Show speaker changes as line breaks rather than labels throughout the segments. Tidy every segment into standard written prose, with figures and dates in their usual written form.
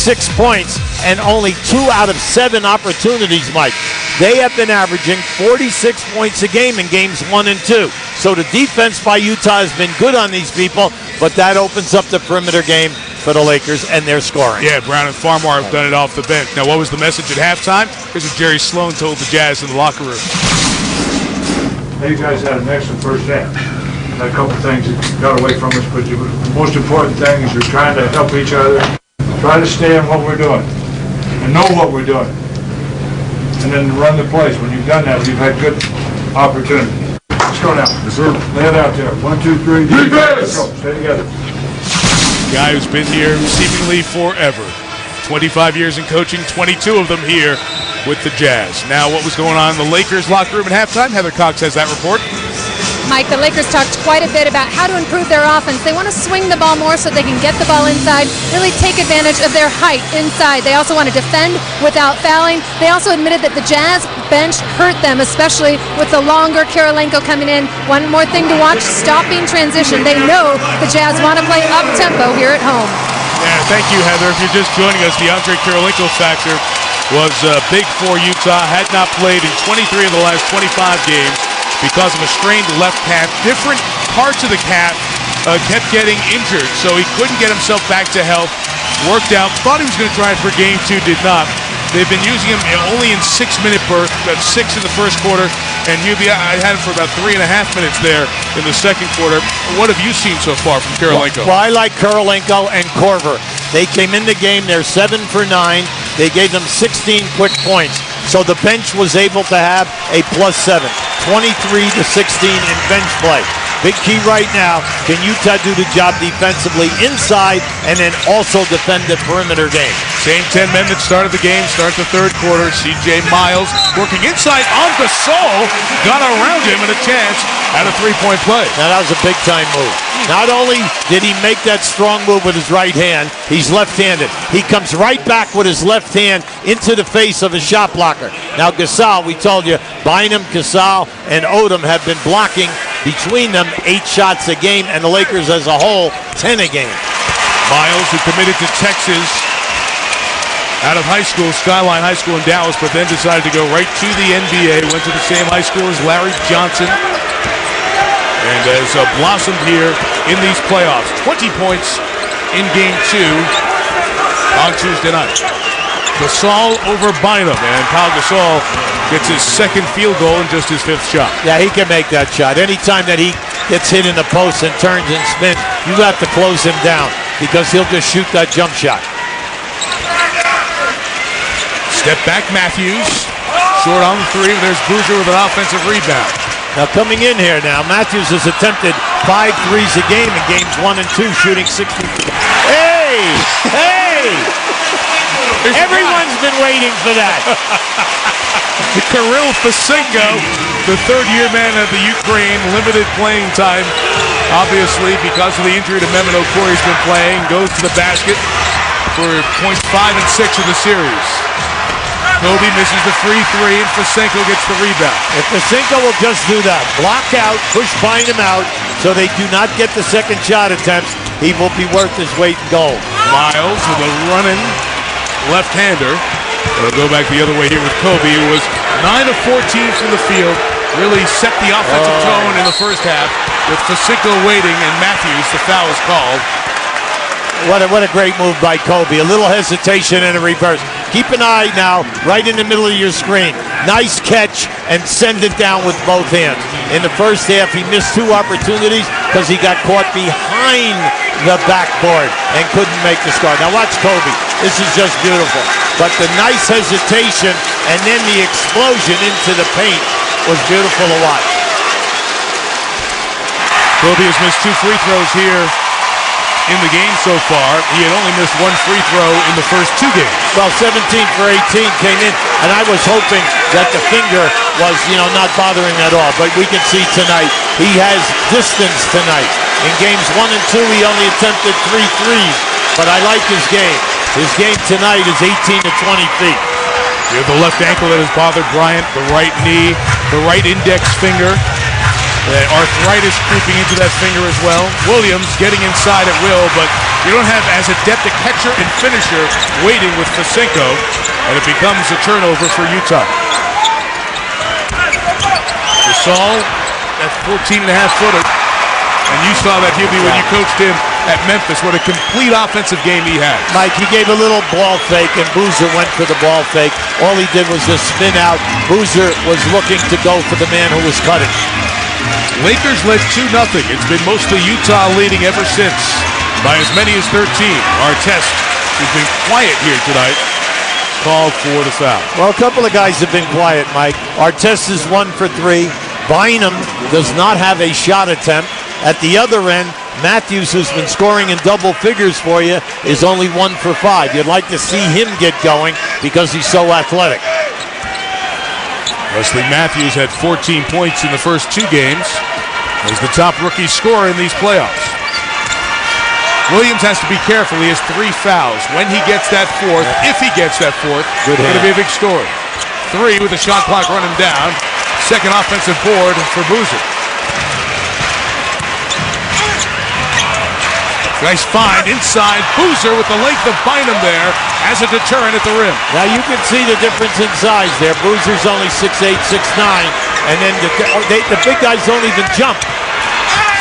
6 points and only 2 out of 7 opportunities, Mike. They have been averaging 46 points a game in games 1 and 2. So the defense by Utah has been good on these people, but that opens up the perimeter game for the Lakers, and they're scoring.
Yeah, Brown and Farmar have done it off the bench. Now, what was the message at halftime? Here's what Jerry Sloan told the Jazz in the locker room.
Hey, you guys had an excellent first half. Had a couple things that got away from us, but the most important thing is you're trying to help each other, try to stay on what we're doing, and know what we're doing, and then run the plays. When you've done that, you've had good opportunities. Let's go now. Yes, sir. Lay it out there. 1, 2, 3. Defense! Let's go. Stay together.
Guy who's been here seemingly forever. 25 years in coaching, 22 of them here with the Jazz. Now, what was going on in the Lakers locker room at halftime? Heather Cox has that report.
Mike, the Lakers talked quite a bit about how to improve their offense. They want to swing the ball more so they can get the ball inside, really take advantage of their height inside. They also want to defend without fouling. They also admitted that the Jazz bench hurt them, especially with the longer Kirilenko coming in. One more thing to watch, stopping transition. They know the Jazz want to play up-tempo here at home.
Yeah, thank you, Heather. If you're just joining us, the Andre Kirilenko factor was big for Utah. Had not played in 23 of the last 25 games. Because of a strained left calf. Different parts of the calf kept getting injured, so he couldn't get himself back to health. Worked out, thought he was going to try it for game 2, did not. They've been using him only in 6-minute bursts, about 6 in the first quarter, and I had him for about 3.5 minutes there in the second quarter. What have you seen so far from Kirilenko?
Well, I like Kirilenko and Korver. They came in the game, they're 7 for 9. They gave them 16 quick points. So the bench was able to have a +7, 23 to 16 in bench play. Big key right now, can Utah do the job defensively inside and then also defend the perimeter game?
Same 10 men that started the game, start the third quarter. C.J. Miles working inside on Gasol, got around him and a chance at a three-point play.
Now that was a big-time move. Not only did he make that strong move with his right hand, he's left-handed. He comes right back with his left hand into the face of a shot blocker. Now Gasol, we told you, Bynum, Gasol, and Odom have been blocking between them 8 shots a game, and the Lakers as a whole, 10 a game.
Miles, who committed to Texas out of high school, Skyline High School in Dallas, but then decided to go right to the NBA, went to the same high school as Larry Johnson, and has blossomed here in these playoffs. 20 points in game 2 on Tuesday night. Gasol over Bynum, and Pau Gasol gets his second field goal and just his 5th shot.
Yeah, he can make that shot. Anytime that he gets hit in the post and turns and spins, you have to close him down because he'll just shoot that jump shot.
Step back Matthews, short on the 3. There's Boozer with an offensive rebound.
Now coming in here now, Matthews has attempted 5 threes a game in games 1 and 2, shooting 60. Hey! Hey! Everyone's been waiting for that.
Kirill Fasenko, the third-year man of the Ukraine, limited playing time, obviously, because of the injury to Mehmet Okur. He's been playing, goes to the basket for points 5 and 6 of the series. Kobe misses the free 3, and Fasenko gets the rebound.
If Fasenko will just do that, block out, push Bynum out, so they do not get the second shot attempts, he will be worth his weight in gold.
Miles with a running left-hander. We'll go back the other way here with Kobe, who was 9 of 14 from the field. Really set the offensive tone in the first half with Fasenko waiting, and Matthews, the foul is called.
What a great move by Kobe. A little hesitation and a reverse. Keep an eye now right in the middle of your screen. Nice catch and send it down with both hands. In the first half, he missed 2 opportunities because he got caught behind the backboard and couldn't make the score. Now watch Kobe. This is just beautiful. But the nice hesitation and then the explosion into the paint was beautiful to watch.
Kobe has missed 2 free throws here in the game so far. He had only missed 1 free throw in the first 2 games.
Well, 17 for 18 came in, and I was hoping that the finger was, not bothering at all. But we can see tonight, he has distance tonight. In games 1 and 2, he only attempted 3 threes. But I like his game. His game tonight is 18 to 20 feet.
You have the left ankle that has bothered Bryant, the right knee, the right index finger. Arthritis creeping into that finger as well. Williams getting inside at will, but you don't have as adept a catcher and finisher waiting with Fasenko, and it becomes a turnover for Utah. Gasol, that 14.5-footer. And you saw that, Hubie, when you coached him at Memphis. What a complete offensive game he had.
Mike, he gave a little ball fake, and Boozer went for the ball fake. All he did was just spin out. Boozer was looking to go for the man who was cutting.
Lakers led 2-0. It's been mostly Utah leading ever since, by as many as 13. Artest, who's been quiet here tonight, called for the foul.
Well, a couple of guys have been quiet, Mike. Artest is 1 for 3. Bynum does not have a shot attempt. At the other end, Matthews, who's been scoring in double figures for you, is only 1 for 5. You'd like to see him get going because he's so athletic.
Wesley Matthews had 14 points in the first 2 games. He's the top rookie scorer in these playoffs. Williams has to be careful. He has 3 fouls. When he gets that 4th, if he gets that 4th, it's going to be a big story. 3 with the shot clock running down. Second offensive board for Boozer. Nice find inside. Boozer with the length of Bynum there as a deterrent at the rim.
Now you can see the difference in size there. Boozer's only 6'8", 6'9", and then the big guys don't even jump.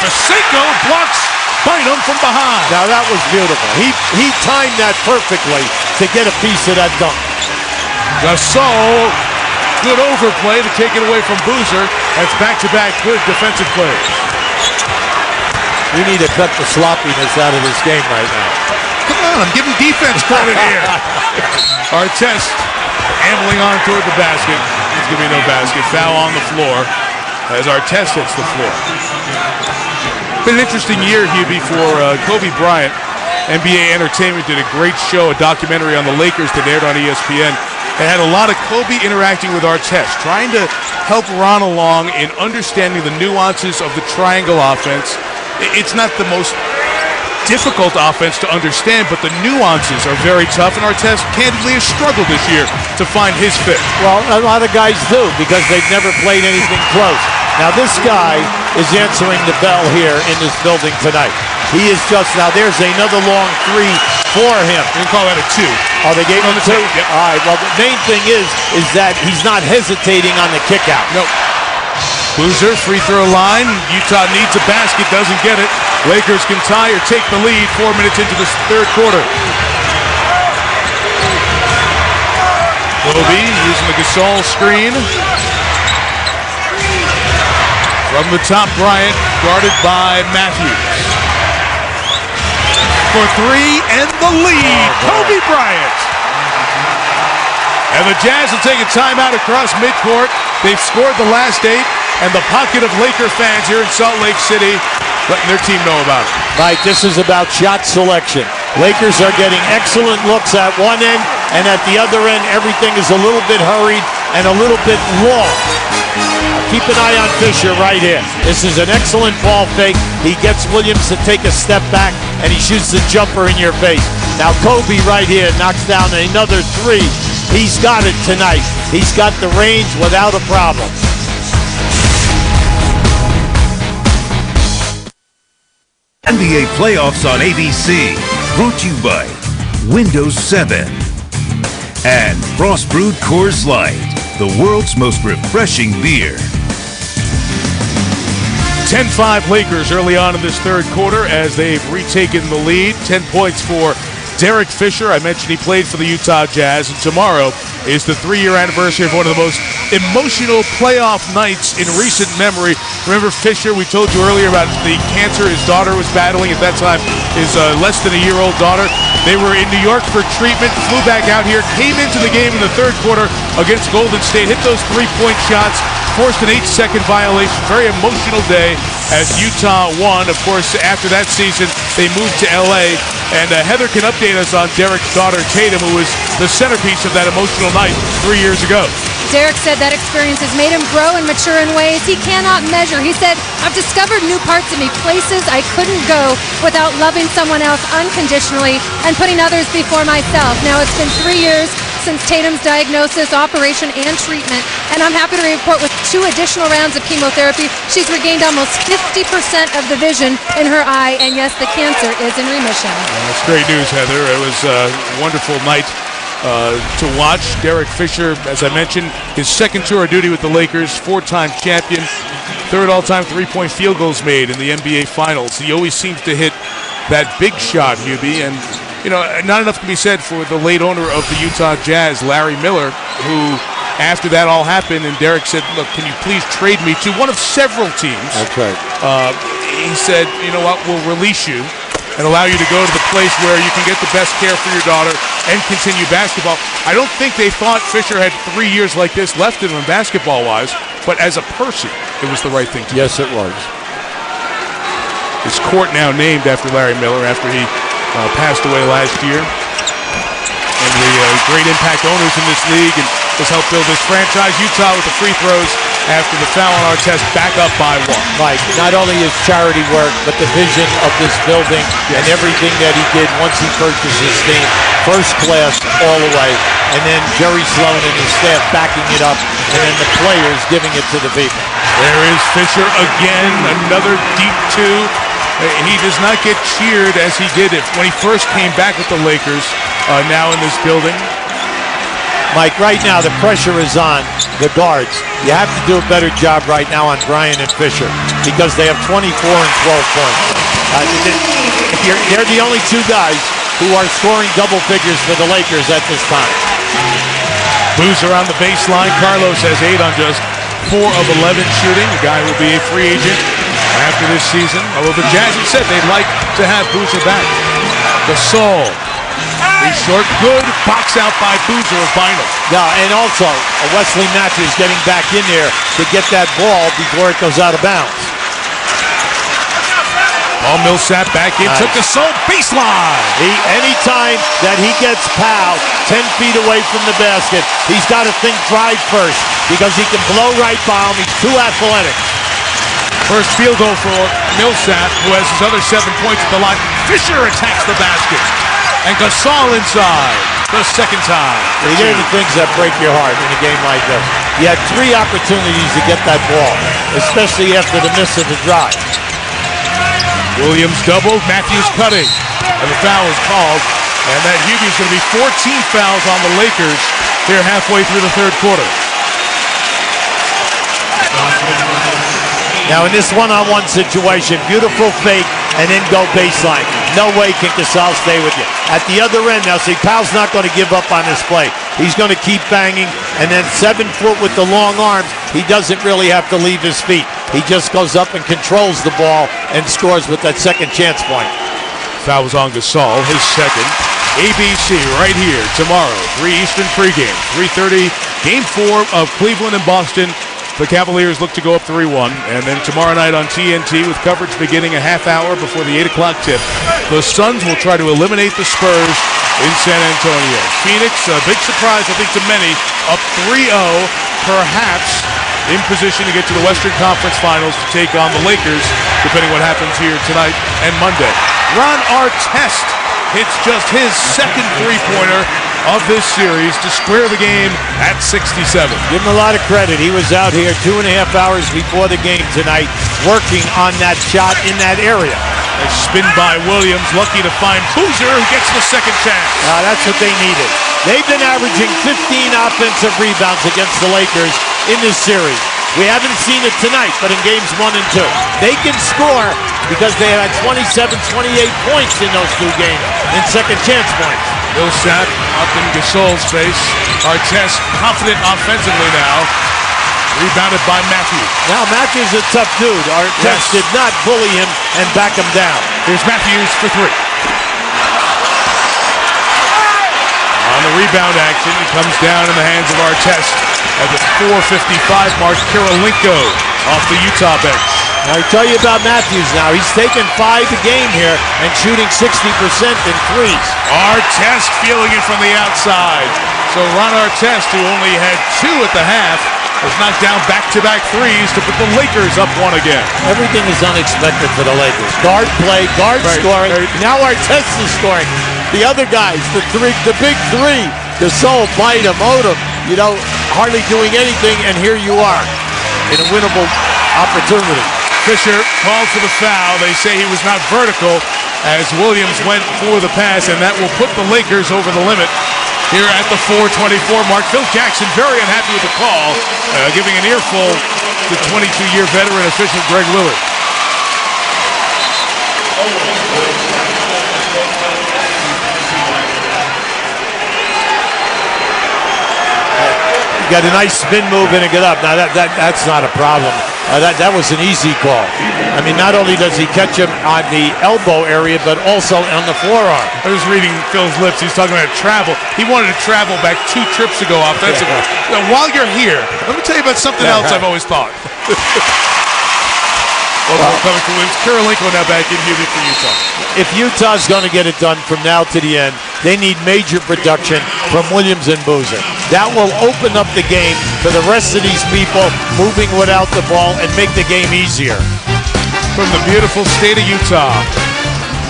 Fasenko blocks Bynum from behind.
Now that was beautiful. He timed that perfectly to get a piece of that dunk.
Gasol, good overplay to take it away from Boozer. That's back-to-back good defensive plays.
We need to cut the sloppiness out of this game right now.
Come on, I'm giving defense credit here. Artest ambling on toward the basket. There's going to be no basket. Foul on the floor as Artest hits the floor. Been an interesting year, Hubie, for Kobe Bryant. NBA Entertainment did a great show, a documentary on the Lakers that aired on ESPN. It had a lot of Kobe interacting with Artest, trying to help Ron along in understanding the nuances of the triangle offense. It's not the most difficult offense to understand, but the nuances are very tough, and Artest candidly has struggled this year to find his fit.
Well, a lot of guys do because they've never played anything close. Now this guy is answering the bell here in this building tonight. He is just, now there's another long 3 for him.
You can call that a 2.
Oh, they gave him 2?
Yep.
All right, well the main thing is that he's not hesitating on the kick out.
Nope. Boozer, free throw line. Utah needs a basket, doesn't get it. Lakers can tie or take the lead 4 minutes into the third quarter. Kobe using the Gasol screen. From the top, Bryant, guarded by Matthews. For 3 and the lead, Kobe Bryant. And the Jazz will take a timeout across midcourt. They've scored the last 8. And the pocket of Laker fans here in Salt Lake City letting their team know about it.
Mike, this is about shot selection. Lakers are getting excellent looks at one end, and at the other end, everything is a little bit hurried and a little bit long. Keep an eye on Fisher right here. This is an excellent ball fake. He gets Williams to take a step back, and he shoots the jumper in your face. Now Kobe right here knocks down another 3. He's got it tonight. He's got the range without a problem.
NBA playoffs on ABC, brought to you by Windows 7 and Frost Brewed Coors Light, the world's most refreshing beer.
10-5 Lakers early on in this third quarter as they've retaken the lead. 10 points for Derek Fisher. I mentioned he played for the Utah Jazz, and tomorrow is the 3-year anniversary of one of the most emotional playoff nights in recent memory. Remember Fisher, we told you earlier about the cancer his daughter was battling at that time, his less than a year-old daughter. They were in New York for treatment, flew back out here, came into the game in the third quarter against Golden State, hit those 3-point shots, forced an 8-second violation. Very emotional day as Utah won. Of course, after that season, they moved to LA. And Heather can update us on Derek's daughter, Tatum, who was the centerpiece of that emotional night 3 years ago.
Derek said that experience has made him grow and mature in ways he cannot measure. He said, I've discovered new parts of me, places I couldn't go without loving someone else unconditionally and putting others before myself. Now it's been 3 years since Tatum's diagnosis, operation, and treatment. And I'm happy to report with 2 additional rounds of chemotherapy, she's regained almost 50% of the vision in her eye. And yes, the cancer is in remission.
That's great news, Heather. It was a wonderful night to watch. Derek Fisher, as I mentioned, his second tour of duty with the Lakers, 4-time champion, 3rd all-time three-point field goals made in the NBA Finals. He always seems to hit that big shot, Hubie, and not enough can be said for the late owner of the Utah Jazz, Larry Miller, who, after that all happened, and Derek said, look, can you please trade me to one of several teams?
That's right.
He said, you know what, we'll release you and allow you to go to the place where you can get the best care for your daughter and continue basketball. I don't think they thought Fisher had 3 years like this left in him basketball-wise, but as a person, it was the right thing to do.
Yes, it was.
His court now named after Larry Miller after he passed away last year. And the great impact owners in this league and has helped build this franchise. Utah with the free throws after the foul on Artest, back up by 1.
Mike, not only his charity work, but the vision of this building and everything that he did once he purchased his team, first class all the way, and then Jerry Sloan and his staff backing it up, and then the players giving it to the people.
There is Fisher again, another deep 2. He does not get cheered as he did it when he first came back with the Lakers, now in this building.
Mike, right now the pressure is on the guards. You have to do a better job right now on Bryant and Fisher because they have 24 and 12 points. They're the only 2 guys who are scoring double figures for the Lakers at this time.
Boozer on the baseline. Carlos has 8 on just 4 of 11 shooting. The guy will be a free agent after this season. Although the Jazz have said they'd like to have Boozer back. Gasol. He's short, good. Box out by Boozer of Vinyl.
Yeah, and also Wesley Matthews getting back in there to get that ball before it goes out of bounds.
Paul Millsap back in, took Gasol baseline.
Anytime that he gets Powell 10 feet away from the basket, he's got to think drive first because he can blow right by him. He's too athletic.
First field goal for Millsap, who has his other 7 points at the line. Fisher attacks the basket. And Gasol inside the second time.
These are the things that break your heart in a game like this. You had 3 opportunities to get that ball, especially after the miss of the drive.
Williams doubled, Matthews cutting. And the foul is called. And that Hubie's going to be 14 fouls on the Lakers here halfway through the 3rd quarter.
Now in this one-on-one situation, beautiful fake and then go baseline. No way can Gasol stay with you. At the other end, now see, Powell's not going to give up on this play. He's going to keep banging, and then 7 foot with the long arms, he doesn't really have to leave his feet. He just goes up and controls the ball and scores with that second chance point.
Foul was on Gasol, his second. ABC right here tomorrow, 3 Eastern pregame, 3:30, Game 4 of Cleveland and Boston. The Cavaliers look to go up 3-1, and then tomorrow night on TNT with coverage beginning a half hour before the 8 o'clock tip, the Suns will try to eliminate the Spurs in San Antonio. Phoenix, a big surprise, I think, to many, up 3-0, perhaps in position to get to the Western Conference Finals to take on the Lakers, depending what happens here tonight and Monday. Ron Artest hits just his second three-pointer of this series to square the game at 67.
Give him a lot of credit. He was out here 2.5 hours before the game tonight working on that shot in that area.
A spin by Williams, lucky to find Boozer, who gets the second chance.
That's what they needed. They've been averaging 15 offensive rebounds against the Lakers in this series. We haven't seen it tonight, but in games 1 and 2. They can score because they had 27, 28 points in those 2 games in second chance points.
Millsap up in Gasol's face. Artest confident offensively now. Rebounded by Matthews.
Now Matthews is a tough dude. Artest did not bully him and back him down.
Here's Matthews for 3. On the rebound action, he comes down in the hands of Artest at the 4:55 mark. Kirilenko off the Utah bench.
Now, I tell you about Matthews now. He's taken 5 a game here and shooting 60% in threes.
Artest feeling it from the outside. So Ron Artest, who only had 2 at the half, has knocked down back-to-back threes to put the Lakers up 1 again.
Everything is unexpected for the Lakers. Guard play, guard scoring. Now Artest is scoring. The other guys, the big 3, Gasol, bite him, Odom, hardly doing anything, and here you are in a winnable opportunity.
Fisher calls for the foul. They say he was not vertical as Williams went for the pass, and that will put the Lakers over the limit here at the 4:24 mark. Phil Jackson very unhappy with the call, giving an earful to 22-year veteran official Greg Willard.
Got a nice spin move and a get up. Now that's not a problem. That was an easy call. I mean, not only does he catch him on the elbow area, but also on the forearm.
I was reading Phil's lips. He's talking about travel. He wanted to travel back 2 trips ago offensively. Now, while you're here, let me tell you about something else I've always thought. Well, coming from Williams. Kirilenko now back in here for Utah.
If Utah's going to get it done from now to the end, they need major production from Williams and Boozer. That will open up the game for the rest of these people moving without the ball and make the game easier.
From the beautiful state of Utah,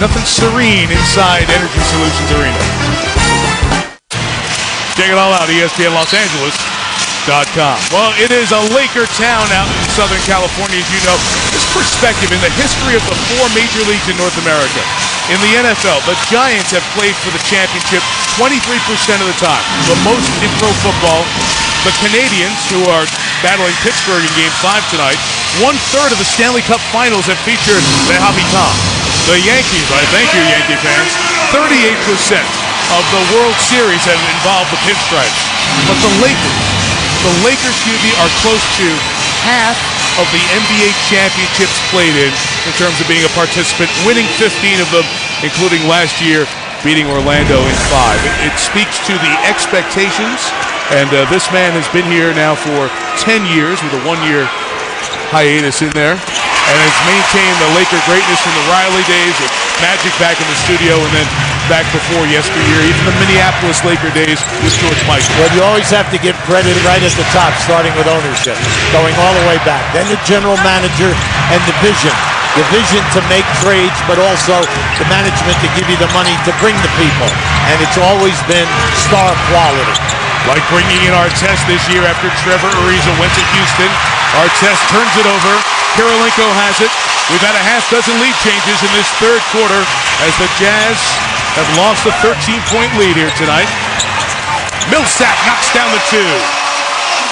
nothing serene inside Energy Solutions Arena. Check it all out, ESPN-LosAngeles.com. Well, it is a Laker town out in Southern California, as you know. This perspective in the history of the 4 major leagues in North America. In the NFL, the Giants have played for the championship 23% of the time, the most in pro football. The Canadians, who are battling Pittsburgh in Game 5 tonight, 1/3 of the Stanley Cup Finals have featured the Habitant. The Yankees, I thank you, Yankee fans, 38% of the World Series have involved the Pinstripes. But the Lakers, QB, are close to half of the NBA championships played in terms of being a participant, winning 15 of them, including last year beating Orlando in 5. It speaks to the expectations, and this man has been here now for 10 years with a 1-year hiatus in there, and has maintained the Laker greatness from the Riley days with Magic back in the studio, and then back before yesteryear, even the Minneapolis Laker days with George Michael.
Well, you always have to give credit right at the top, starting with ownership, going all the way back. Then the general manager and the vision. The vision to make trades, but also the management to give you the money to bring the people. And it's always been star quality.
Like bringing in Artest this year after Trevor Ariza went to Houston. Artest turns it over. Kirilenko has it. We've had a half dozen lead changes in this 3rd quarter as the Jazz have lost a 13-point lead here tonight. Millsap knocks down the 2.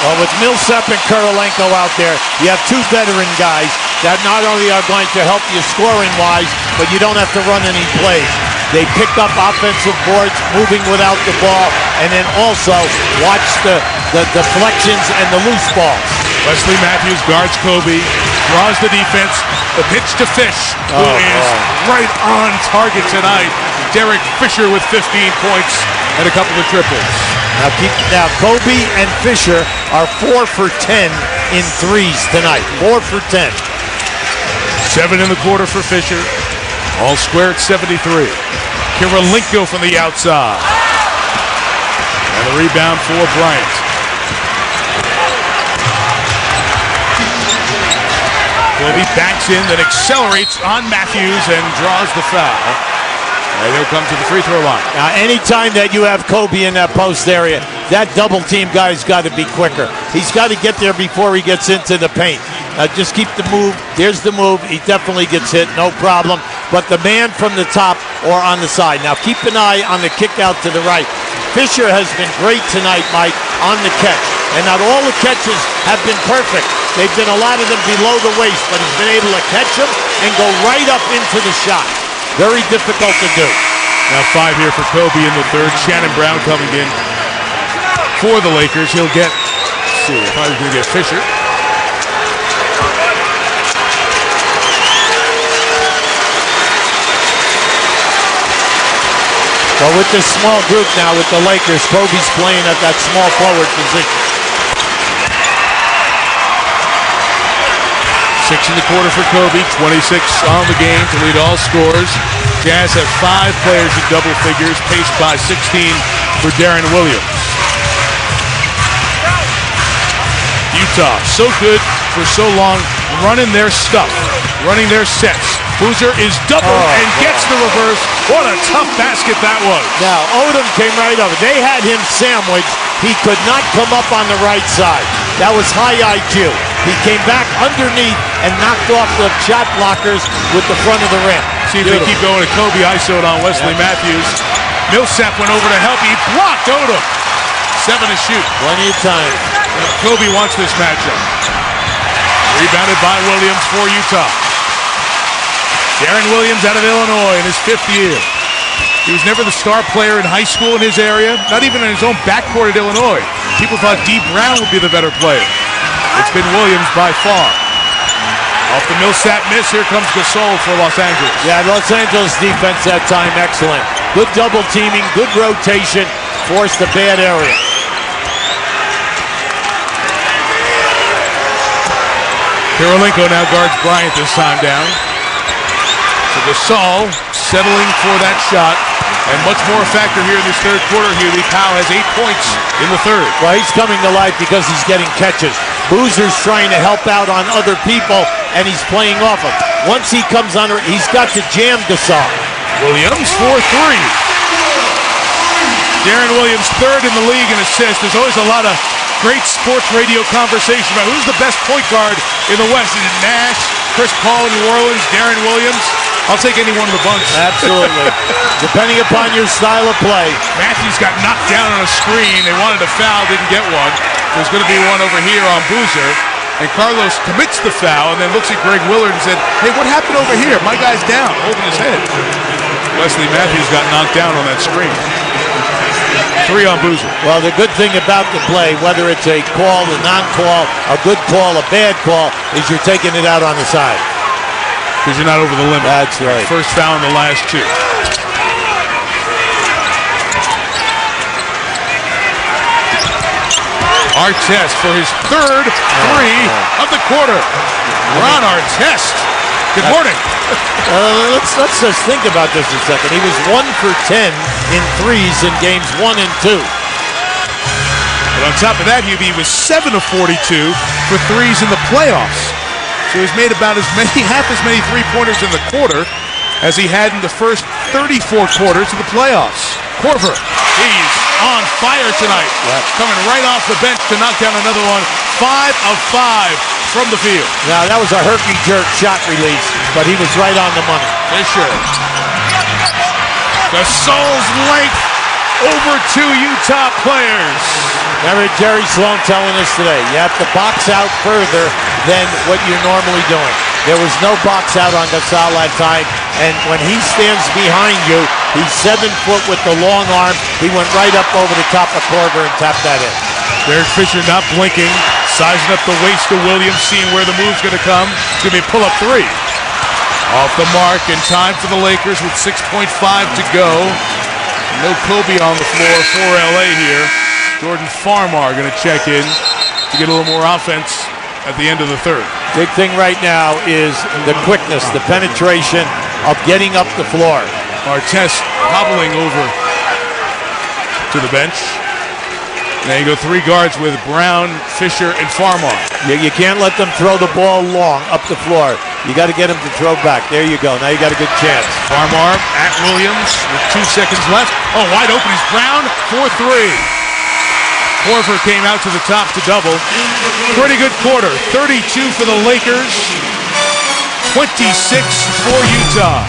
Well, with Millsap and Kirilenko out there, you have 2 veteran guys that not only are going to help you scoring-wise, but you don't have to run any plays. They pick up offensive boards, moving without the ball, and then also watch the deflections and the loose balls.
Wesley Matthews guards Kobe, draws the defense, the pitch to Fish, who is right on target tonight. Derek Fisher with 15 points and a couple of triples.
Now Kobe and Fisher are 4 for 10 in threes tonight. 4 for 10.
7 in the quarter for Fisher. All square at 73. Kirilenko from the outside. And a rebound for Bryant. Kobe backs in, then accelerates on Matthews and draws the foul. And here comes to the free throw line.
Now, anytime that you have Kobe in that post area, that double team guy's got to be quicker. He's got to get there before he gets into the paint. Just keep the move. There's the move. He definitely gets hit, no problem. But the man from the top or on the side. Now, keep an eye on the kick out to the right. Fisher has been great tonight, Mike, on the catch. And not all the catches have been perfect. They've been a lot of them below the waist, but he's been able to catch them and go right up into the shot. Very difficult to do.
Now 5 here for Kobe in the 3rd. Shannon Brown coming in for the Lakers. He'll get, let's see, probably going to get Fisher.
Well, with this small group now with the Lakers, Kobe's playing at that small forward position.
6 in the quarter for Kobe, 26 on the game to lead all scorers. Jazz have 5 players in double figures, paced by 16 for Darren Williams. Utah, so good for so long, running their stuff, running their sets. Boozer is doubled and gets the reverse. What a tough basket that was.
Now, Odom came right over. They had him sandwiched. He could not come up on the right side. That was high IQ. He came back underneath and knocked off the shot blockers with the front of the rim.
See if they keep going to Kobe ISO'd on Wesley Matthews. Millsap went over to help. He blocked Odom. 7 to shoot.
Plenty of time.
Kobe wants this matchup. Rebounded by Williams for Utah. Darren Williams out of Illinois in his 5th year. He was never the star player in high school in his area, not even in his own backcourt at Illinois. People thought D. Brown would be the better player. It's been Williams by far. Off the Millsap miss, here comes Gasol for Los Angeles.
Yeah, Los Angeles defense that time, excellent. Good double teaming, good rotation, forced a bad area.
Kirilenko now guards Bryant this time down. So Gasol settling for that shot. And much more a factor here in this third quarter. Hughie Powell has 8 points in the third.
Well, he's coming to life because he's getting catches. Boozer's trying to help out on other people, and he's playing off him. Once he comes under, he's got to jam Gasol.
Williams for 3. Darren Williams third in the league in assists. There's always a lot of great sports radio conversation about who's the best point guard in the West. Is it Nash, Chris Paul in New Orleans, Darren Williams? I'll take any one of the bunch.
Absolutely. Depending upon your style of play.
Matthews got knocked down on a screen. They wanted a foul, didn't get one. There's going to be one over here on Boozer. And Carlos commits the foul and then looks at Greg Willard and said, hey, what happened over here? My guy's down, holding his head. Wesley Matthews got knocked down on that screen. 3 on Boozer.
Well, the good thing about the play, whether it's a call, a non-call, a good call, a bad call, is you're taking it out on the side.
Because you're not over the limit.
That's right.
First foul in the last 2. Artest for his 3rd 3 of the quarter. Ron Artest. Good morning.
Let's just think about this a second. He was 1 for 10 in threes in games 1 and 2.
But on top of that, he was 7 of 42 for threes in the playoffs. So he's made about half as many three-pointers in the quarter as he had in the first 34 quarters of the playoffs. Korver, he's on fire tonight. Coming right off the bench to knock down another one. 5 of 5 from the field.
Now, that was a herky-jerk shot release, but he was right on the money.
Fisher. Gasol's length over 2 Utah players.
Remember Jerry Sloan telling us today, you have to box out further than what you're normally doing. There was no box out on Gasol that time, and when he stands behind you, he's 7 foot with the long arm. He went right up over the top of Korver and tapped that in.
Derek Fisher not blinking, sizing up the waist to Williams, seeing where the move's going to come. It's going to be a pull-up 3. Off the mark, in time for the Lakers with 6.5 to go. No Kobe on the floor for LA here. Jordan Farmar going to check in to get a little more offense at the end of the third.
Big thing right now is the quickness, the penetration of getting up the floor.
Artest hobbling over to the bench. Now you go 3 guards with Brown, Fisher, and Farmar.
You can't let them throw the ball long up the floor. You got to get them to throw back. There you go. Now you got a good chance.
Farmar at Williams with 2 seconds left. Oh, wide open is Brown for 3. Korver came out to the top to double. Pretty good quarter. 32 for the Lakers. 26 for Utah.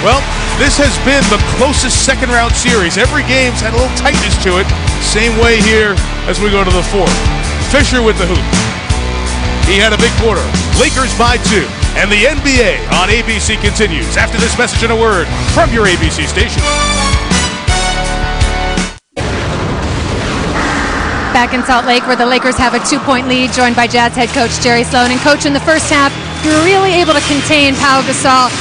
Well, this has been the closest second-round series. Every game's had a little tightness to it. Same way here as we go to the 4th. Fisher with the hoop. He had a big quarter. Lakers by 2. And the NBA on ABC continues after this message and a word from your ABC station.
Back in Salt Lake, where the Lakers have a 2-point lead, joined by Jazz head coach Jerry Sloan. And coach, in the first half, you were really able to contain Pau Gasol.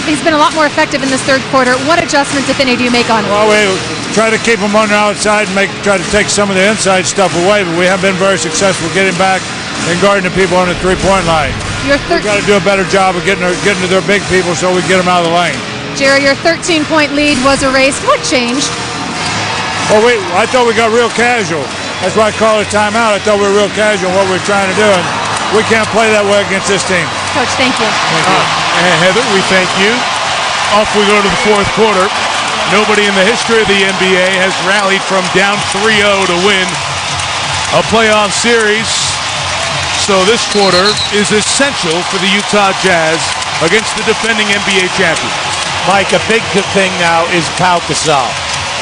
He's been a lot more effective in this third quarter. What adjustments, if any, do you make on him?
Well, we try to keep him on the outside and try to take some of the inside stuff away, but we haven't been very successful getting back and guarding the people on the three-point line. We've got to do a better job of getting to their big people so we get them out of the lane.
Jerry, your 13-point lead was erased. What changed?
Well, I thought we got real casual. That's why I called a timeout. I thought we were real casual in what we were trying to do, and we can't play that way against this team.
Coach, thank you.
Thank you.
And Heather, we thank you. Off we go to the fourth quarter. Nobody in the history of the NBA has rallied from down 3-0 to win a playoff series. So this quarter is essential for the Utah Jazz against the defending NBA champions.
Mike, a big thing now is Pau Gasol.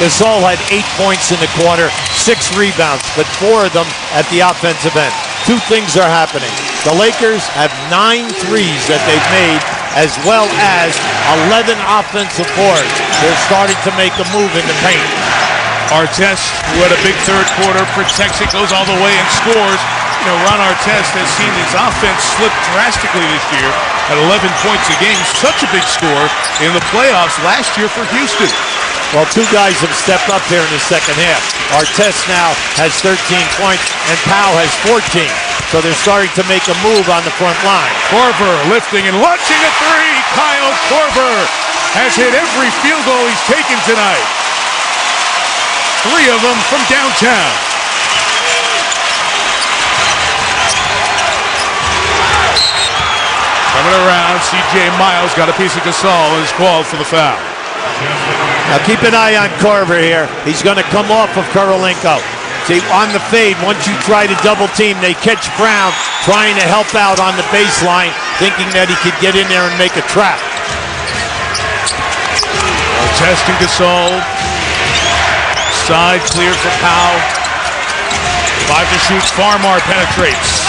Gasol had 8 points in the quarter, 6 rebounds, but 4 of them at the offensive end. 2 things are happening. The Lakers have 9 threes that they've made, as well as 11 offensive boards. They're starting to make a move in the paint.
Artest, who had a big third quarter, protects it, goes all the way and scores. You know, Ron Artest has seen his offense slip drastically this year at 11 points a game. Such a big score in the playoffs last year for Houston.
Well, 2 guys have stepped up here in the second half. Artest now has 13 points, and Pau has 14. So they're starting to make a move on the front line.
Korver lifting and launching a 3. Kyle Korver has hit every field goal he's taken tonight. 3 of them from downtown. Coming around, C.J. Miles got a piece of Gasol and is called for the foul.
Now keep an eye on Korver here. He's going to come off of Kurylenko. See, on the fade, once you try to double team, they catch Brown trying to help out on the baseline, thinking that he could get in there and make a trap.
Artest and Gasol. Side clear for Pau. 5 to shoot. Farmar penetrates.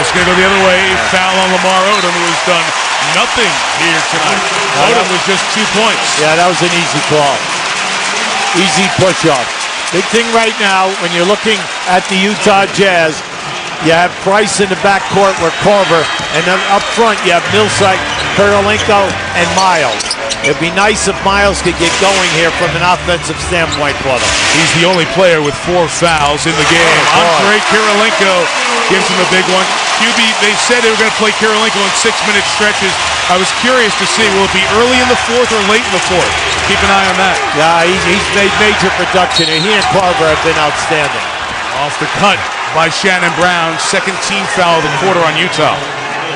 It's going to go the other way. Foul on Lamar Odom, who has done nothing here tonight. Odom was just 2 points.
Yeah, that was an easy call. Easy push-off. Big thing right now, when you're looking at the Utah Jazz, you have Price in the backcourt with Korver, and then up front you have Millsap, Kurylenko, and Miles. It'd be nice if Miles could get going here from an offensive standpoint for them.
He's the only player with 4 fouls in the game. Andre Kurylenko gives him a big one. QB, they said they were going to play Kurylenko in 6-minute stretches. I was curious to see, will it be early in the 4th or late in the 4th? Keep an eye on that.
Yeah, he's made major production, and he and Korver have been outstanding.
Off the cut by Shannon Brown. 2nd team foul of the quarter on Utah.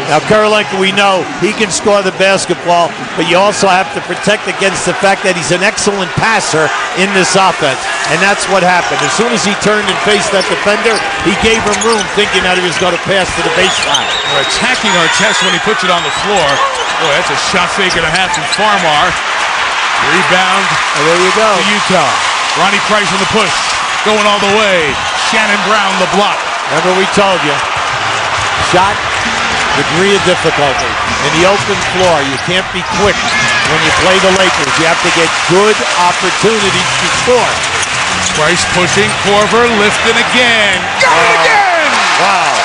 Now, Kurylenko, we know he can score the basketball, but you also have to protect against the fact that he's an excellent passer in this offense, and that's what happened. As soon as he turned and faced that defender, he gave him room, thinking that he was going to pass to the baseline.
They're attacking Artest when he puts it on the floor. Boy, that's a shot fake and a half from Farmar. Rebound.
And there you go.
To Utah. Ronnie Price on the push, going all the way. Shannon Brown the block.
Remember we told you, shot, degree of difficulty. In the open floor, you can't be quick when you play the Lakers. You have to get good opportunities to score.
Price pushing, Korver lifting again. Got it again!
Wow.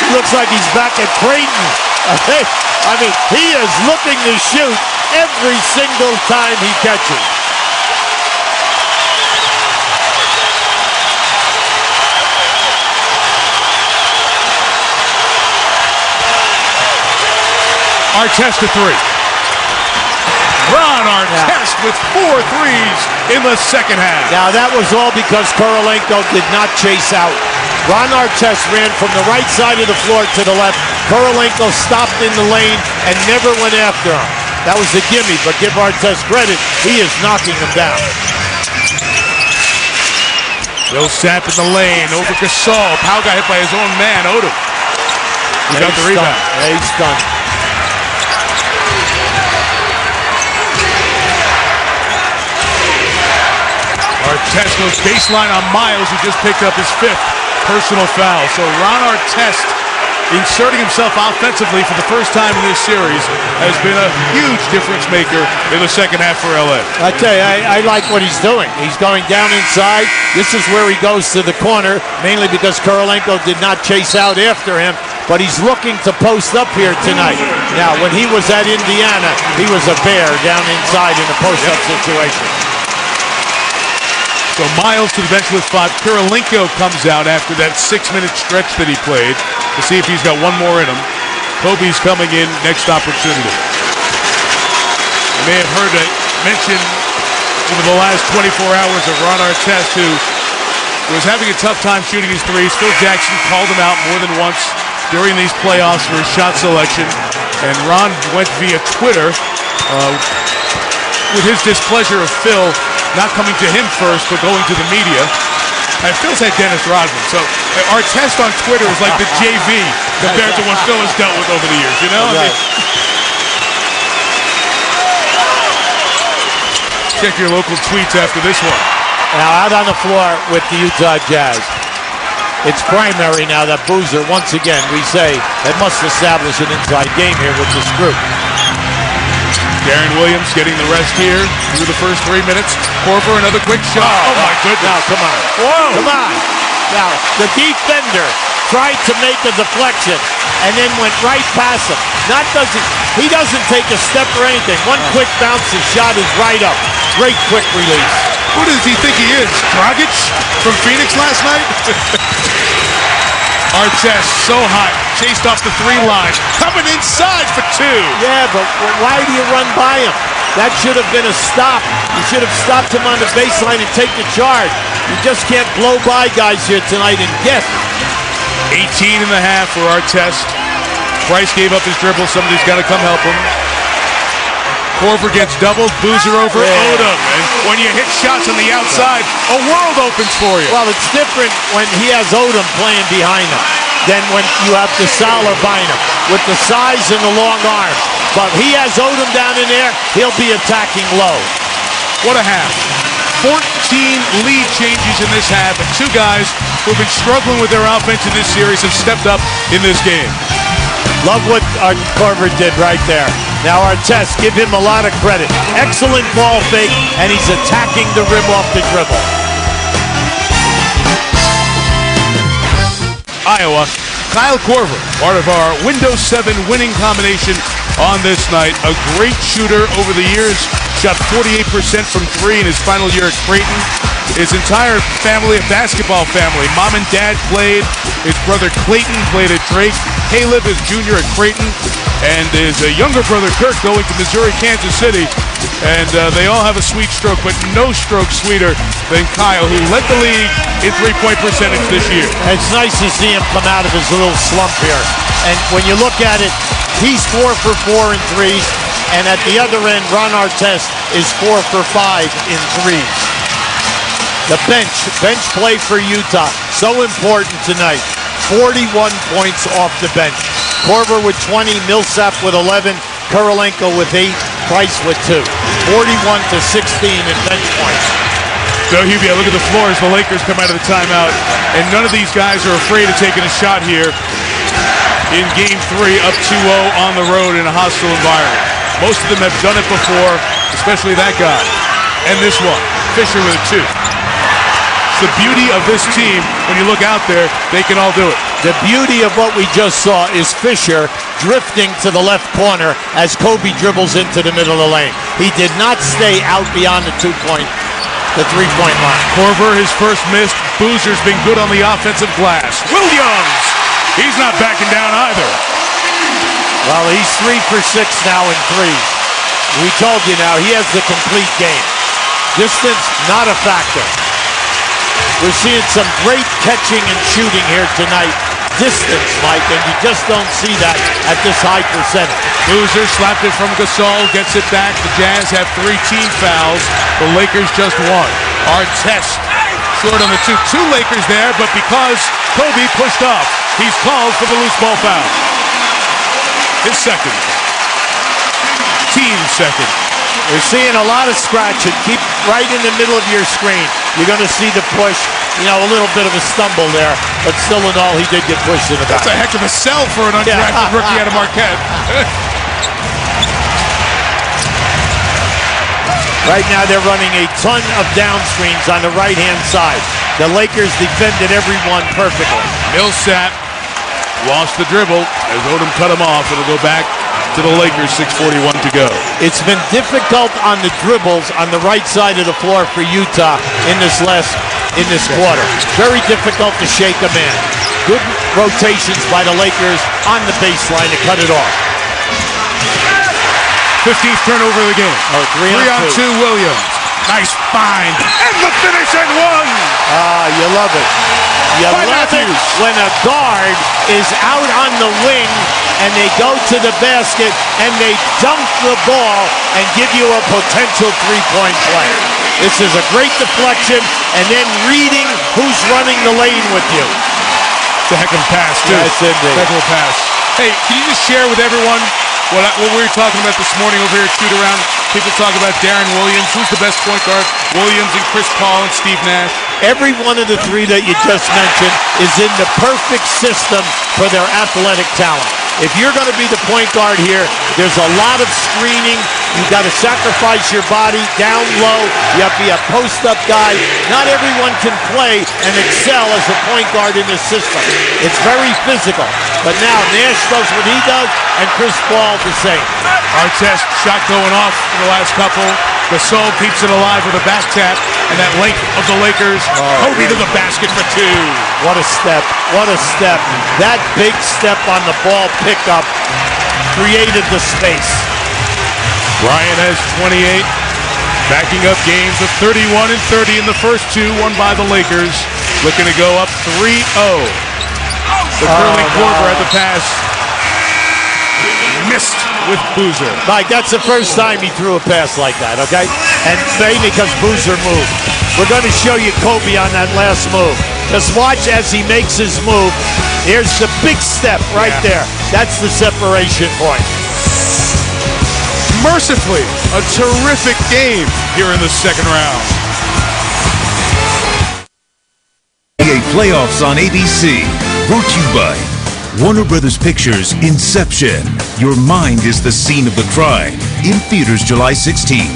He looks like he's back at Creighton. I mean, he is looking to shoot every single time he catches.
Artest to 3. Ron Artest with 4 threes in the second half.
Now that was all because Kurylenko did not chase out. Ron Artest ran from the right side of the floor to the left. Kurylenko stopped in the lane and never went after him. That was the gimme, but give Artest credit, he is knocking him down.
Millsap in the lane, over Gasol. Pau got hit by his own man, Odom. He got the rebound.
Yeah, he's stunned.
Artest goes baseline on Miles, who just picked up his 5th personal foul. So Ron Artest, inserting himself offensively for the first time in this series, has been a huge difference maker in the second half for LA.
I tell you, I like what he's doing. He's going down inside. This is where he goes to the corner, mainly because Kurylenko did not chase out after him, but he's looking to post up here tonight. Now, when he was at Indiana, he was a bear down inside in a post-up situation.
So Miles to the bench with 5. Kurylenko comes out after that 6-minute stretch that he played to see if he's got one more in him. Kobe's coming in, next opportunity. You may have heard mention over the last 24 hours of Ron Artest, who was having a tough time shooting his threes. Phil Jackson called him out more than once during these playoffs for his shot selection. And Ron went via Twitter with his displeasure of Phil not coming to him first, but going to the media. And Phil's had Dennis Rodman, so our test on Twitter is like the JV compared to what Phil has dealt with over the years, you know?
Right.
Check your local tweets after this one.
Now out on the floor with the Utah Jazz. It's primary now that Boozer, once again, we say, that must establish an inside game here with this group.
Darren Williams getting the rest here through the first 3 minutes. Korver, another quick shot. Oh, my goodness.
Now, come on.
Whoa.
Come on. Now, the defender tried to make a deflection and then went right past him. He doesn't take a step or anything. One quick bounce, his shot is right up. Great quick release.
Who does he think he is? Dragic from Phoenix last night? Artest, so hot, chased off the 3 line, coming inside for 2.
Yeah, but why do you run by him? That should have been a stop. You should have stopped him on the baseline and take the charge. You just can't blow by guys here tonight and get.
18 and a half for Artest. Price gave up his dribble. Somebody's got to come help him. Korver gets doubled, Boozer over Odom. And when you hit shots on the outside, a world opens for you.
Well, it's different when he has Odom playing behind him than when you have Gasol or Bynum with the size and the long arm. But he has Odom down in there, he'll be attacking low.
What a half. 14 lead changes in this half, and 2 guys who've been struggling with their offense in this series have stepped up in this game.
Love what Korver did right there. Now Artest, give him a lot of credit. Excellent ball fake, and he's attacking the rim off the dribble.
Iowa, Kyle Korver, part of our Windows 7 winning combination on this night. A great shooter over the years, shot 48% from 3 in his final year at Creighton. His entire family, a basketball family. Mom and dad played. His brother Clayton played at Drake. Caleb is junior at Creighton. And his younger brother Kirk going to Missouri, Kansas City. And they all have a sweet stroke, but no stroke sweeter than Kyle, who led the league in three-point percentage this year.
It's nice to see him come out of his little slump here. And when you look at it, he's 4 for 4 in threes. And at the other end, Ron Artest is 4 for 5 in threes. The bench play for Utah, so important tonight. 41 points off the bench. Korver with 20, Millsap with 11, Kurylenko with 8, Price with 2. 41-16 in bench points.
So Hubie, I look at the floor as the Lakers come out of the timeout, and none of these guys are afraid of taking a shot here in Game 3, up 2-0 on the road in a hostile environment. Most of them have done it before, especially that guy. And this one, Fisher with a 2. The beauty of this team, when you look out there, they can all do it.
The beauty of what we just saw is Fisher drifting to the left corner as Kobe dribbles into the middle of the lane. He did not stay out beyond the the three-point line.
Korver, his first miss. Boozer's been good on the offensive glass. Williams, he's not backing down either.
Well, he's 3 for 6 now in threes. We told you now, he has the complete game. Distance, not a factor. We're seeing some great catching and shooting here tonight. Distance, Mike, and you just don't see that at this high percentage.
Boozer slapped it from Gasol, gets it back. The Jazz have 3 team fouls. The Lakers just 1. Artest short on the 2. 2 Lakers there, but because Kobe pushed off, he's called for the loose ball foul. His second. Team second.
We're seeing a lot of scratching. Keep right in the middle of your screen. You're going to see the push. You know, a little bit of a stumble there, but still in all, he did get pushed in the back.
That's a heck of a sell for an undrafted rookie out of Marquette.
Right now, they're running a ton of down screens on the right-hand side. The Lakers defended everyone perfectly.
Millsap lost the dribble as Odom cut him off. It'll go back to the Lakers, 6:41 to go.
It's been difficult on the dribbles on the right side of the floor for Utah in this quarter. Very difficult to shake them in. Good rotations by the Lakers on the baseline to cut it off.
15th turnover of the game.
3 on 2.
Williams. Nice find. And the finish at 1.
You love it. You
by
love it
Matthews.
when a guard is out on the wing and they go to the basket and they dunk the ball and give you a potential three-point play. This is a great deflection and then reading who's running the lane with you.
It's a heck of a pass, too.
Yes, indeed.
Heck of a pass. Hey, can you just share with everyone what we were talking about this morning over here at Shoot Around? People talk about Darren Williams. Who's the best point guard? Williams and Chris Paul and Steve Nash.
Every one of the three that you just mentioned is in the perfect system for their athletic talent. If you're going to be the point guard here, there's a lot of screening. You've got to sacrifice your body down low. You have to be a post-up guy. Not everyone can play and excel as a point guard in this system. It's very physical. But now Nash does what he does, and Chris Paul the same.
Artest shot going off in the last couple. Gasol keeps it alive with a back tap, and that length of the Lakers. Kobe to the basket for two.
What a step. What a step. That big step on the ball pickup created the space.
Bryant has 28, backing up games of 31 and 30 in the first two, won by the Lakers. Looking to go up 3-0. The curling Korver at the pass. Missed with Boozer.
Mike, that's the first time he threw a pass like that, okay? And maybe because Boozer moved. We're going to show you Kobe on that last move. Just watch as he makes his move. Here's the big step right there. That's the separation point.
Mercifully, a terrific game here in the second round.
NBA playoffs on ABC. Brought to you by Warner Brothers Pictures Inception. Your mind is the scene of the crime. In theaters July 16th.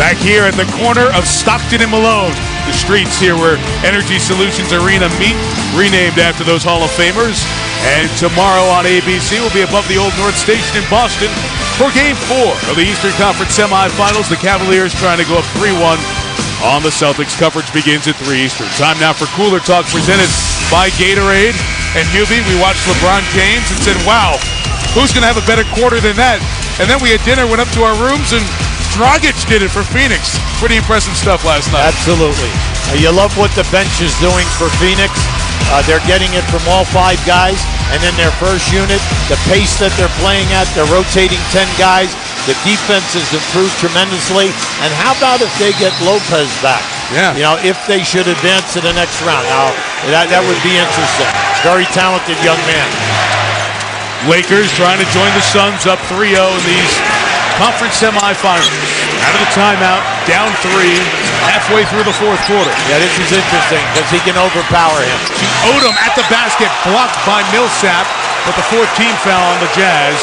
Back here at the corner of Stockton and Malone. The streets here where Energy Solutions Arena meet, renamed after those Hall of Famers. And tomorrow on ABC, we'll be above the Old North Station in Boston for Game 4 of the Eastern Conference semifinals. The Cavaliers trying to go up 3-1 on the Celtics. Coverage begins at 3 Eastern. Time now for Cooler Talk presented by Gatorade. And Hubie, we watched LeBron James and said, wow, who's going to have a better quarter than that? And then we had dinner, went up to our rooms, and Dragic did it for Phoenix. Pretty impressive stuff last night.
Absolutely. You love what the bench is doing for Phoenix. They're getting it from all 5 guys. And then their first unit, the pace that they're playing at, they're rotating 10 guys. The defense has improved tremendously. And how about if they get Lopez back?
Yeah.
You know, if they should advance to the next round. Now, that would be interesting. Very talented young man.
Lakers trying to join the Suns up 3-0 in these conference semifinals. Out of the timeout, down 3, halfway through the fourth quarter.
Yeah, this is interesting because he can overpower him.
Odom at the basket, blocked by Millsap, but the 4th team foul on the Jazz.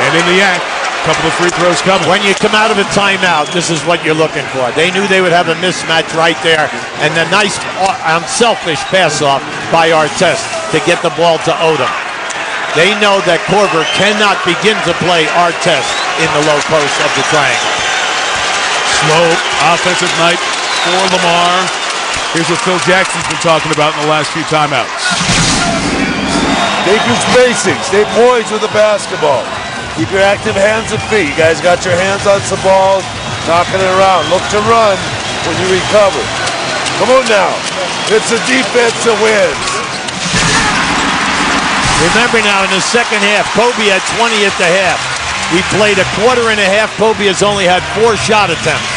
And in the act, a couple of free throws coming.
When you come out of a timeout, this is what you're looking for. They knew they would have a mismatch right there. And the nice, unselfish pass-off by Artest to get the ball to Odom. They know that Korver cannot begin to play Artest in the low post of the triangle.
Slow offensive night for Lamar. Here's what Phil Jackson's been talking about in the last few timeouts.
Take your spacing. Stay poised with the basketball. Keep your active hands and feet. You guys got your hands on some balls, knocking it around. Look to run when you recover. Come on now. It's a defense that wins.
Remember now, in the second half, Kobe had 20 at the half. We played a quarter and a half. Kobe has only had 4 shot attempts.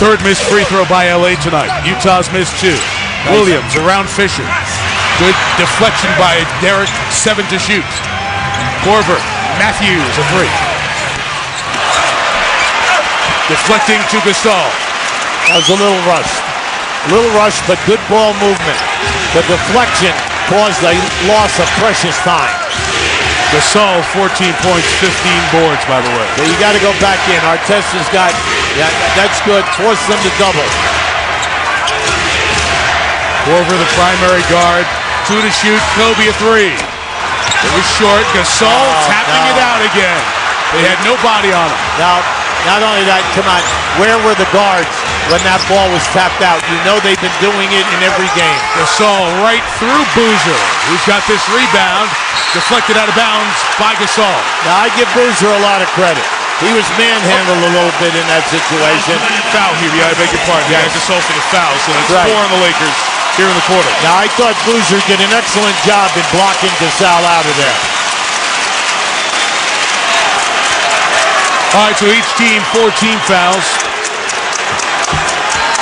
3rd missed free throw by LA tonight. Utah's missed 2. Williams around Fisher. Good deflection by Derek, 7 to shoot. Korver, Matthews, a 3. Deflecting to Gasol.
That was a little rushed. A little rushed, but good ball movement. The deflection caused a loss of precious time.
Gasol, 14 points, 15 boards, by the way.
So you got to go back in. Artest has got, yeah, that's good. Force them to double.
Korver, the primary guard. 2 to shoot. Kobe, a 3. It was short. Gasol tapping it out again. They had no body on him.
Now, not only that, come on, where were the guards when that ball was tapped out? You know they've been doing it in every game.
Gasol right through Boozer, who's got this rebound. Deflected out of bounds by Gasol.
Now, I give Boozer a lot of credit. He was manhandled a little bit in that situation.
Foul here, I beg your pardon. Yeah, just off for the foul, so that's
Right.
4 on the Lakers here in the quarter.
Now, I thought Boozer did an excellent job in blocking Gasol out of there.
All right, so each team, 4 team fouls.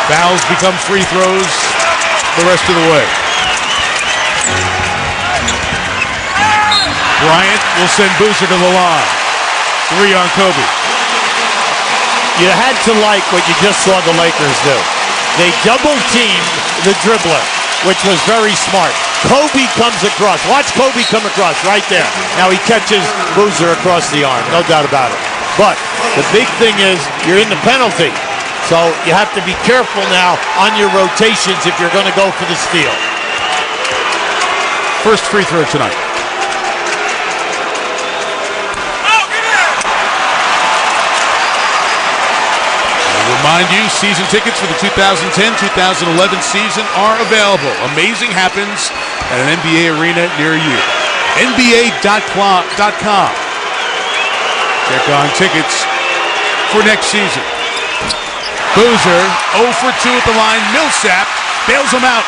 Fouls become free throws the rest of the way. Bryant will send Boozer to the line. 3 on Kobe.
You had to like what you just saw the Lakers do. They double-teamed the dribbler, which was very smart. Kobe comes across. Watch Kobe come across right there. Now he catches Boozer across the arm, no doubt about it. But the big thing is you're in the penalty. So you have to be careful now on your rotations if you're going to go for the steal.
First free throw tonight. Remind you, season tickets for the 2010-2011 season are available. Amazing happens at an NBA arena near you. NBA.com. Check on tickets for next season. Boozer, 0 for 2 at the line. Millsap bails him out.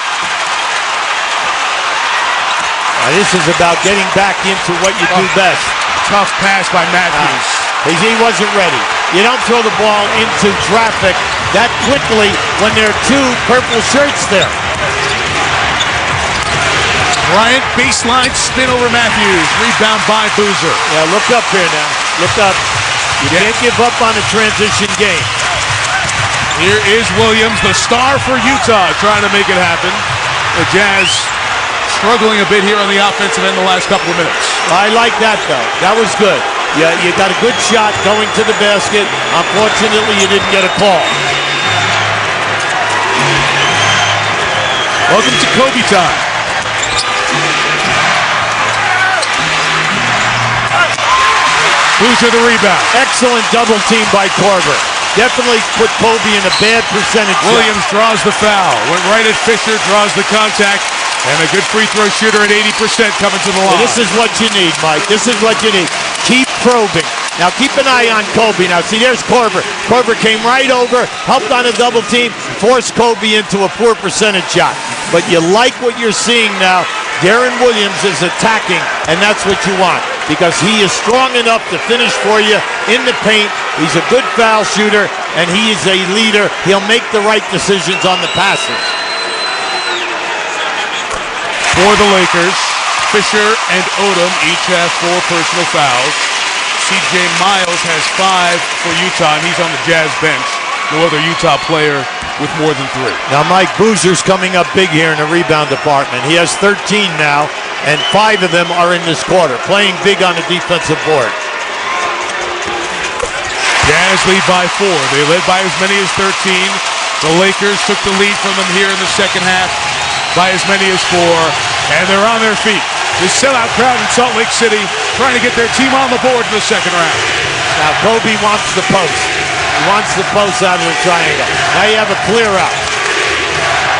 Now this is about getting back into what you do best.
Tough pass by Matthews.
He wasn't ready. You don't throw the ball into traffic that quickly when there are 2 purple shirts there.
Bryant, baseline spin over Matthews. Rebound by Boozer.
Yeah, look up here now. Look up. You can't give up on a transition game.
Here is Williams, the star for Utah, trying to make it happen. The Jazz struggling a bit here on the offensive end the last couple of minutes.
I like that, though. That was good. Yeah, you got a good shot going to the basket. Unfortunately, you didn't get a call.
Welcome to Kobe time. Boozer the rebound.
Excellent double team by Korver. Definitely put Kobe in a bad percentage.
Williams draws the foul. Went right at Fisher, draws the contact. And a good free throw shooter at 80% coming to the line.
This is what you need, Mike. This is what you need. Keep probing. Now keep an eye on Kobe. Now see, there's Korver. Korver came right over, helped on a double team, forced Kobe into a poor percentage shot. But you like what you're seeing now. Darren Williams is attacking, and that's what you want, because he is strong enough to finish for you in the paint. He's a good foul shooter, and he is a leader. He'll make the right decisions on the passes.
For the Lakers, Fisher and Odom each have 4 personal fouls. C.J. Miles has 5 for Utah, and he's on the Jazz bench. No other Utah player with more than 3.
Now Mike Boozer's coming up big here in the rebound department. He has 13 now, and 5 of them are in this quarter, playing big on the defensive board.
Jazz lead by 4. They led by as many as 13. The Lakers took the lead from them here in the second half by as many as 4, and they're on their feet. The sellout crowd in Salt Lake City trying to get their team on the board in the second round.
Now Kobe wants the post. He wants the post out of the triangle. Now you have a clear out.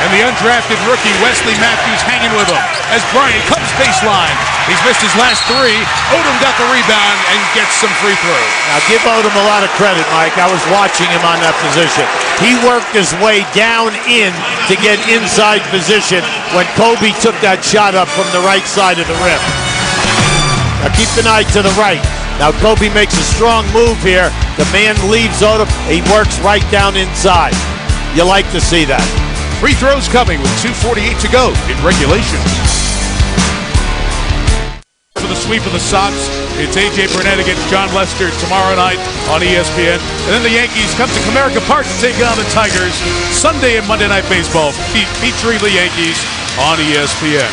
And the undrafted rookie Wesley Matthews hanging with him as Bryant comes baseline. He's missed his last 3. Odom got the rebound and gets some free throws.
Now give Odom a lot of credit, Mike. I was watching him on that position. He worked his way down in to get inside position when Kobe took that shot up from the right side of the rim. Now keep an eye to the right. Now Kobe makes a strong move here. The man leaves Odom. He works right down inside. You like to see that.
Free throws coming with 2:48 to go in regulation. For the sweep of the Sox, it's A.J. Burnett against John Lester tomorrow night on ESPN. And then the Yankees come to Comerica Park to take on the Tigers Sunday and Monday Night Baseball featuring the Yankees on ESPN.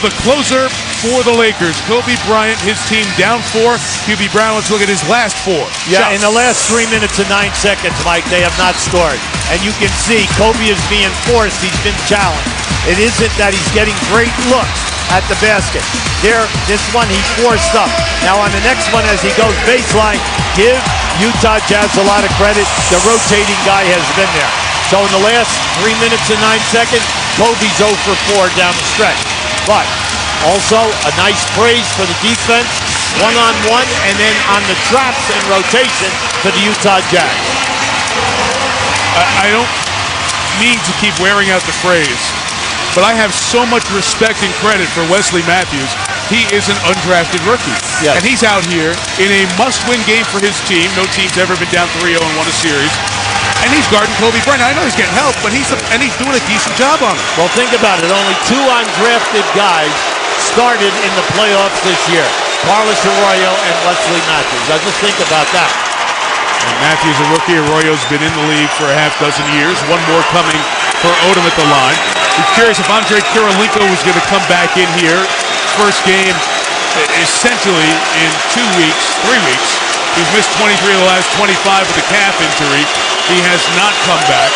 The closer for the Lakers, Kobe Bryant, his team down 4. QB Brown, let's look at his last 4.
Yeah, in the last 3 minutes and 9 seconds, Mike, they have not scored. And you can see Kobe is being forced. He's been challenged. It isn't that he's getting great looks at the basket. This one he forced up. Now on the next one, as he goes baseline, give Utah Jazz a lot of credit. The rotating guy has been there. So in the last 3 minutes and 9 seconds, Kobe's 0 for 4 down the stretch. But also a nice praise for the defense. one-on-one, and then on the traps and rotation for the Utah Jazz.
I don't mean to keep wearing out the phrase, but I have so much respect and credit for Wesley Matthews. He is an undrafted rookie.
Yes.
And he's out here in a must-win game for his team. No team's ever been down 3-0 and won a series. And he's guarding Kobe Bryant. I know he's getting help, but he's doing a decent job on it.
Well, think about it. Only 2 undrafted guys started in the playoffs this year. Carlos Arroyo and Wesley Matthews. Now just think about that.
And Matthews, a rookie. Arroyo's been in the league for a half dozen years. One more coming for Odom at the line. I'm curious if Andre Kirilenko was going to come back in here. First game essentially in 3 weeks. He's missed 23 of the last 25 with a calf injury. He has not come back.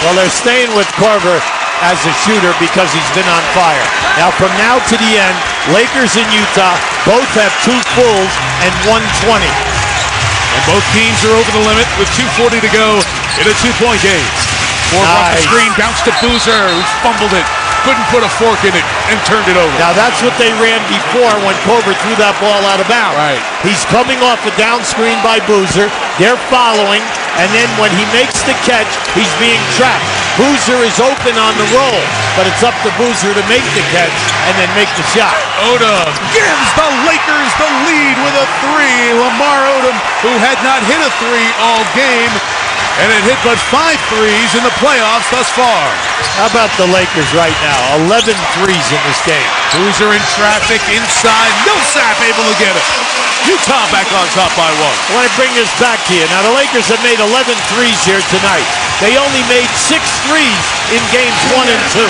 Well, they're staying with Korver as a shooter because he's been on fire. Now, from now to the end, Lakers and Utah both have 2 fulls and 120.
And both teams are over the limit with 2:40 to go in a 2-point game. Korver off the screen, bounced to Boozer, who fumbled it. Couldn't put a fork in it and turned it over.
Now that's what they ran before when Korver threw that ball out of bounds.
Right.
He's coming off a down screen by Boozer. They're following, and then when he makes the catch, he's being trapped. Boozer is open on the roll, but it's up to Boozer to make the catch and then make the shot.
Odom gives the Lakers the lead with a 3. Lamar Odom, who had not hit a 3 all game, and had hit but 5 threes in the playoffs thus far.
How about the Lakers right now? 11 threes in this game.
Boozer in traffic inside. Millsap able to get it. Utah back on top by 1.
I want to bring this back to you. Now, the Lakers have made 11 threes here tonight. They only made 6 threes in games 1 and 2.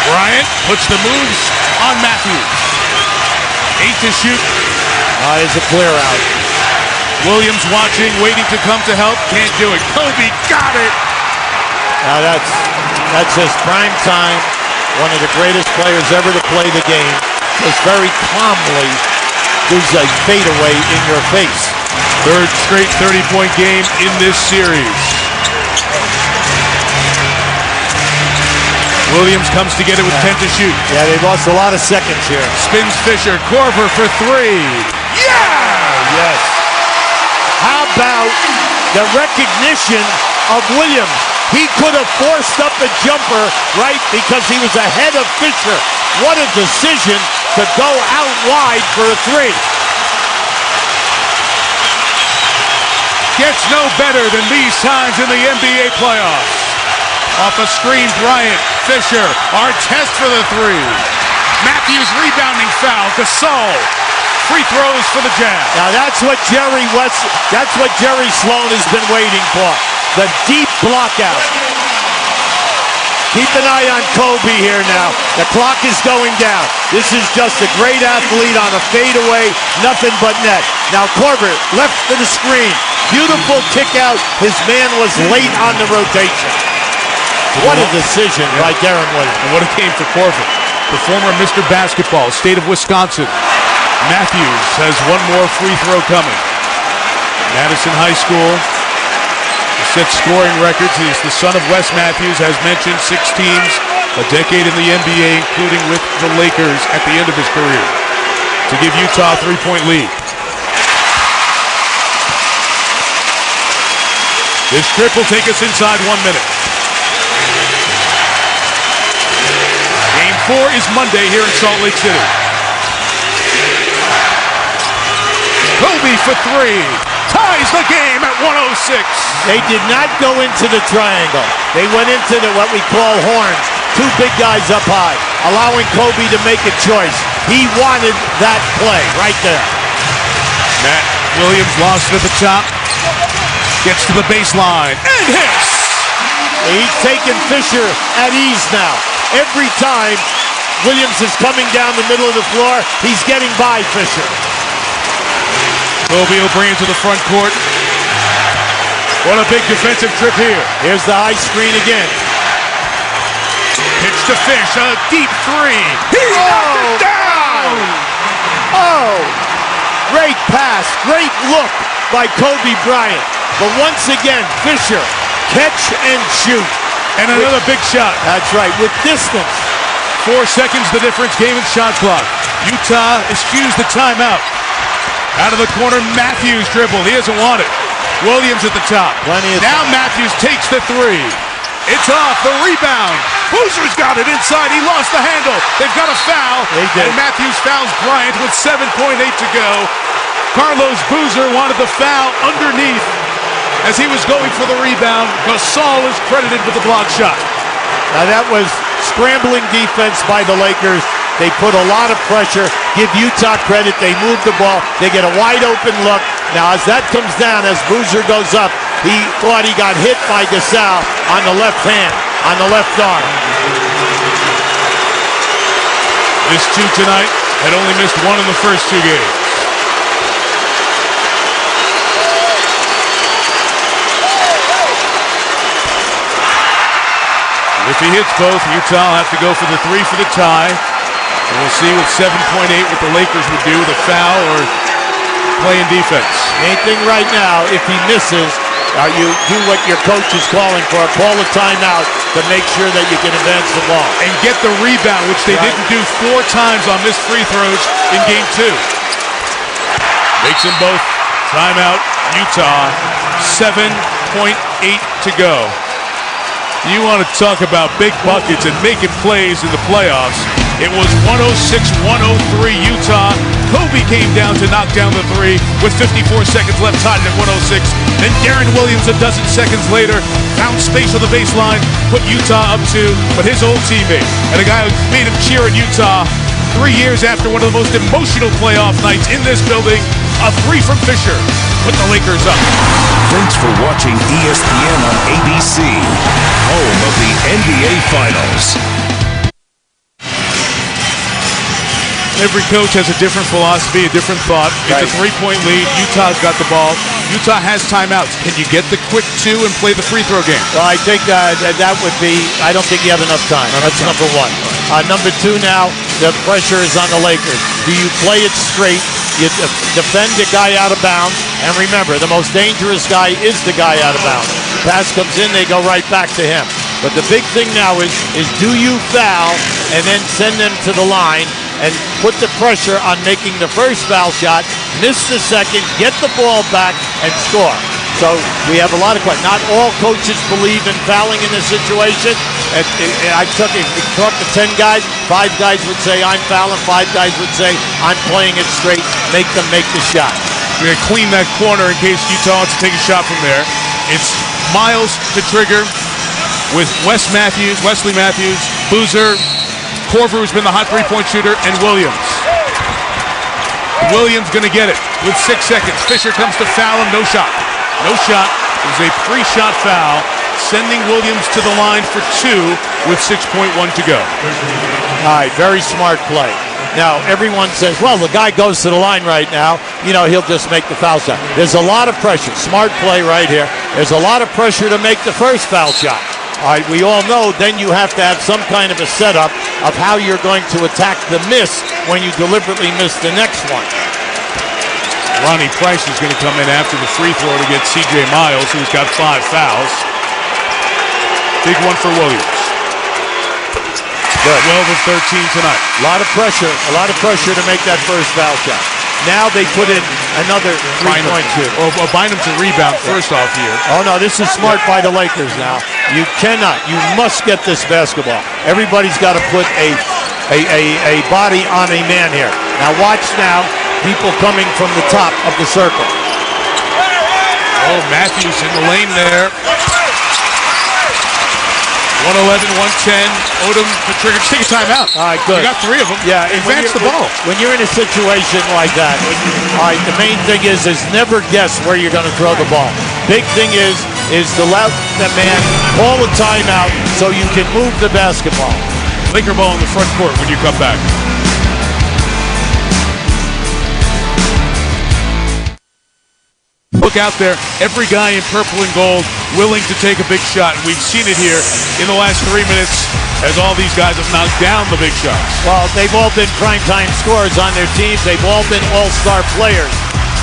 Bryant puts the moves on Matthews. 8 to shoot.
There's a clear out.
Williams watching, waiting to come to help. Can't do it. Kobe got it.
Now that's just prime time. One of the greatest players ever to play the game. Just very calmly gives a fadeaway in your face.
3rd straight 30-point game in this series. Williams comes to get it with 10 to shoot.
Yeah, they've lost a lot of seconds here.
Spins Fisher. Korver for 3. Yeah!
Yes. How about the recognition of Williams? He could have forced up a jumper, right, because he was ahead of Fisher. What a decision to go out wide for a 3.
Gets no better than these times in the NBA playoffs. Off a screen, Bryant, Fisher, Artest for the 3. Matthews rebounding foul. Gasol. Free throws for the Jazz.
Now that's what Jerry Sloan has been waiting for. The deep block out. Keep an eye on Kobe here now. The clock is going down. This is just a great athlete on a fadeaway, nothing but net. Now Korver left to the screen. Beautiful kick out. His man was late on the rotation. What a decision by Darren Williams.
And what a game for Korver. The former Mr. Basketball, state of Wisconsin. Matthews has one more free throw coming. Madison High School sets scoring records. He's the son of Wes Matthews, has mentioned 6 teams, a decade in the NBA, including with the Lakers at the end of his career, to give Utah a 3-point lead. This trip will take us inside 1 minute. Game 4 is Monday here in Salt Lake City. Kobe for 3. Ties the game at 106.
They did not go into the triangle. They went into what we call horns. 2 big guys up high, allowing Kobe to make a choice. He wanted that play right there.
Matt Williams lost it at the top. Gets to the baseline and hits.
He's taking Fisher at ease now. Every time Williams is coming down the middle of the floor, he's getting by Fisher.
Kobe will bring it to the front court. What a big defensive trip here.
Here's the high screen again.
Pitch to Fish, a deep 3. He knocked it down!
Oh, great pass, great look by Kobe Bryant. But once again, Fisher, catch and shoot.
And another big shot.
That's right, with distance.
4 seconds the difference, game and shot clock. Utah eschews the timeout. Out of the corner, Matthews dribbled. He doesn't want it. Williams at the top. Now Matthews takes the three. It's off, the rebound. Boozer's got it inside. He lost the handle. They've got a foul. And Matthews fouls Bryant with 7.8 to go. Carlos Boozer wanted the foul underneath as he was going for the rebound. Gasol is credited with the block shot.
Now that was scrambling defense by the Lakers. They put a lot of pressure. Give Utah credit. They moved the ball. They get a wide open look. Now as that comes down, as Boozer goes up, he thought he got hit by Gasol on the left hand, on the left arm.
Missed 2 tonight. Had only missed 1 in the first 2 games. If he hits both, Utah will have to go for the 3 for the tie. And we'll see with 7.8 what the Lakers would do with a foul or playing defense.
Main thing right now, if he misses, you do what your coach is calling for. Call a timeout to make sure that you can advance the ball.
And get the rebound, which they didn't do 4 times on missed free throws in game 2. Makes them both. Timeout, Utah. 7.8 to go. You want to talk about big buckets and making plays in the playoffs. It was 106-103 Utah. Kobe came down to knock down the 3 with 54 seconds left, tied at 106. Then Darren Williams a dozen seconds later found space on the baseline, put Utah up 2, but his old teammate and a guy who made him cheer in Utah 3 years after one of the most emotional playoff nights in this building, a 3 from Fisher put the Lakers up.
Thanks for watching ESPN on ABC, home of the NBA Finals.
Every coach has a different philosophy, a different thought. It's a 3-point lead. Utah's got the ball. Utah has timeouts. Can you get the quick 2 and play the free throw game?
Well, I think that would be, I don't think you have enough time. That's number 1. Number 2 now, the pressure is on the Lakers. Do you play it straight? You defend the guy out of bounds. And remember, the most dangerous guy is the guy out of bounds. Pass comes in, they go right back to him. But the big thing now is do you foul and then send them to the line and put the pressure on making the first foul shot, miss the second, get the ball back, and score. So we have a lot of questions. Not all coaches believe in fouling in this situation. And I took it, talked to 10 guys, 5 guys would say I'm fouling, 5 guys would say I'm playing it straight, make them make the shot.
We're going to clean that corner in case Utah wants to take a shot from there. It's Miles to trigger with Wesley Matthews, Boozer, Korver, who's been the hot 3-point shooter, and Williams. Williams going to get it with 6 seconds. Fisher comes to foul him, no shot. No shot. It was a pre-shot foul, sending Williams to the line for 2 with 6.1 to go.
All right, very smart play. Now, everyone says, well, the guy goes to the line right now. You know, he'll just make the foul shot. There's a lot of pressure. Smart play right here. There's a lot of pressure to make the first foul shot. All right, we all know then you have to have some kind of a setup of how you're going to attack the miss when you deliberately miss the next one.
Ronnie Price is going to come in after the free throw to get C.J. Miles, who's got 5 fouls. Big one for Williams.
Good.
12 of 13 tonight.
A lot of pressure to make that first foul shot. Now they put in another 3-point shooter.
Or Bynum to rebound first off here.
Oh, no, this is smart by the Lakers now. You must get this basketball. Everybody's got to put a body on a man here. Now watch now, people coming from the top of the circle.
Oh, Matthews in the lane there. 111, 110. Odom to trigger. Just take a timeout.
All right, good.
You got 3 of them.
Yeah,
advance the ball.
When you're in a situation like that, all right, the main thing is never guess where you're going to throw the ball. Big thing is to let the man call a timeout so you can move the basketball.
Laker ball in the front court when you come back. Look out there, every guy in purple and gold willing to take a big shot. And we've seen it here in the last 3 minutes as all these guys have knocked down the big shots.
Well, they've all been primetime scorers on their teams. They've all been all-star players.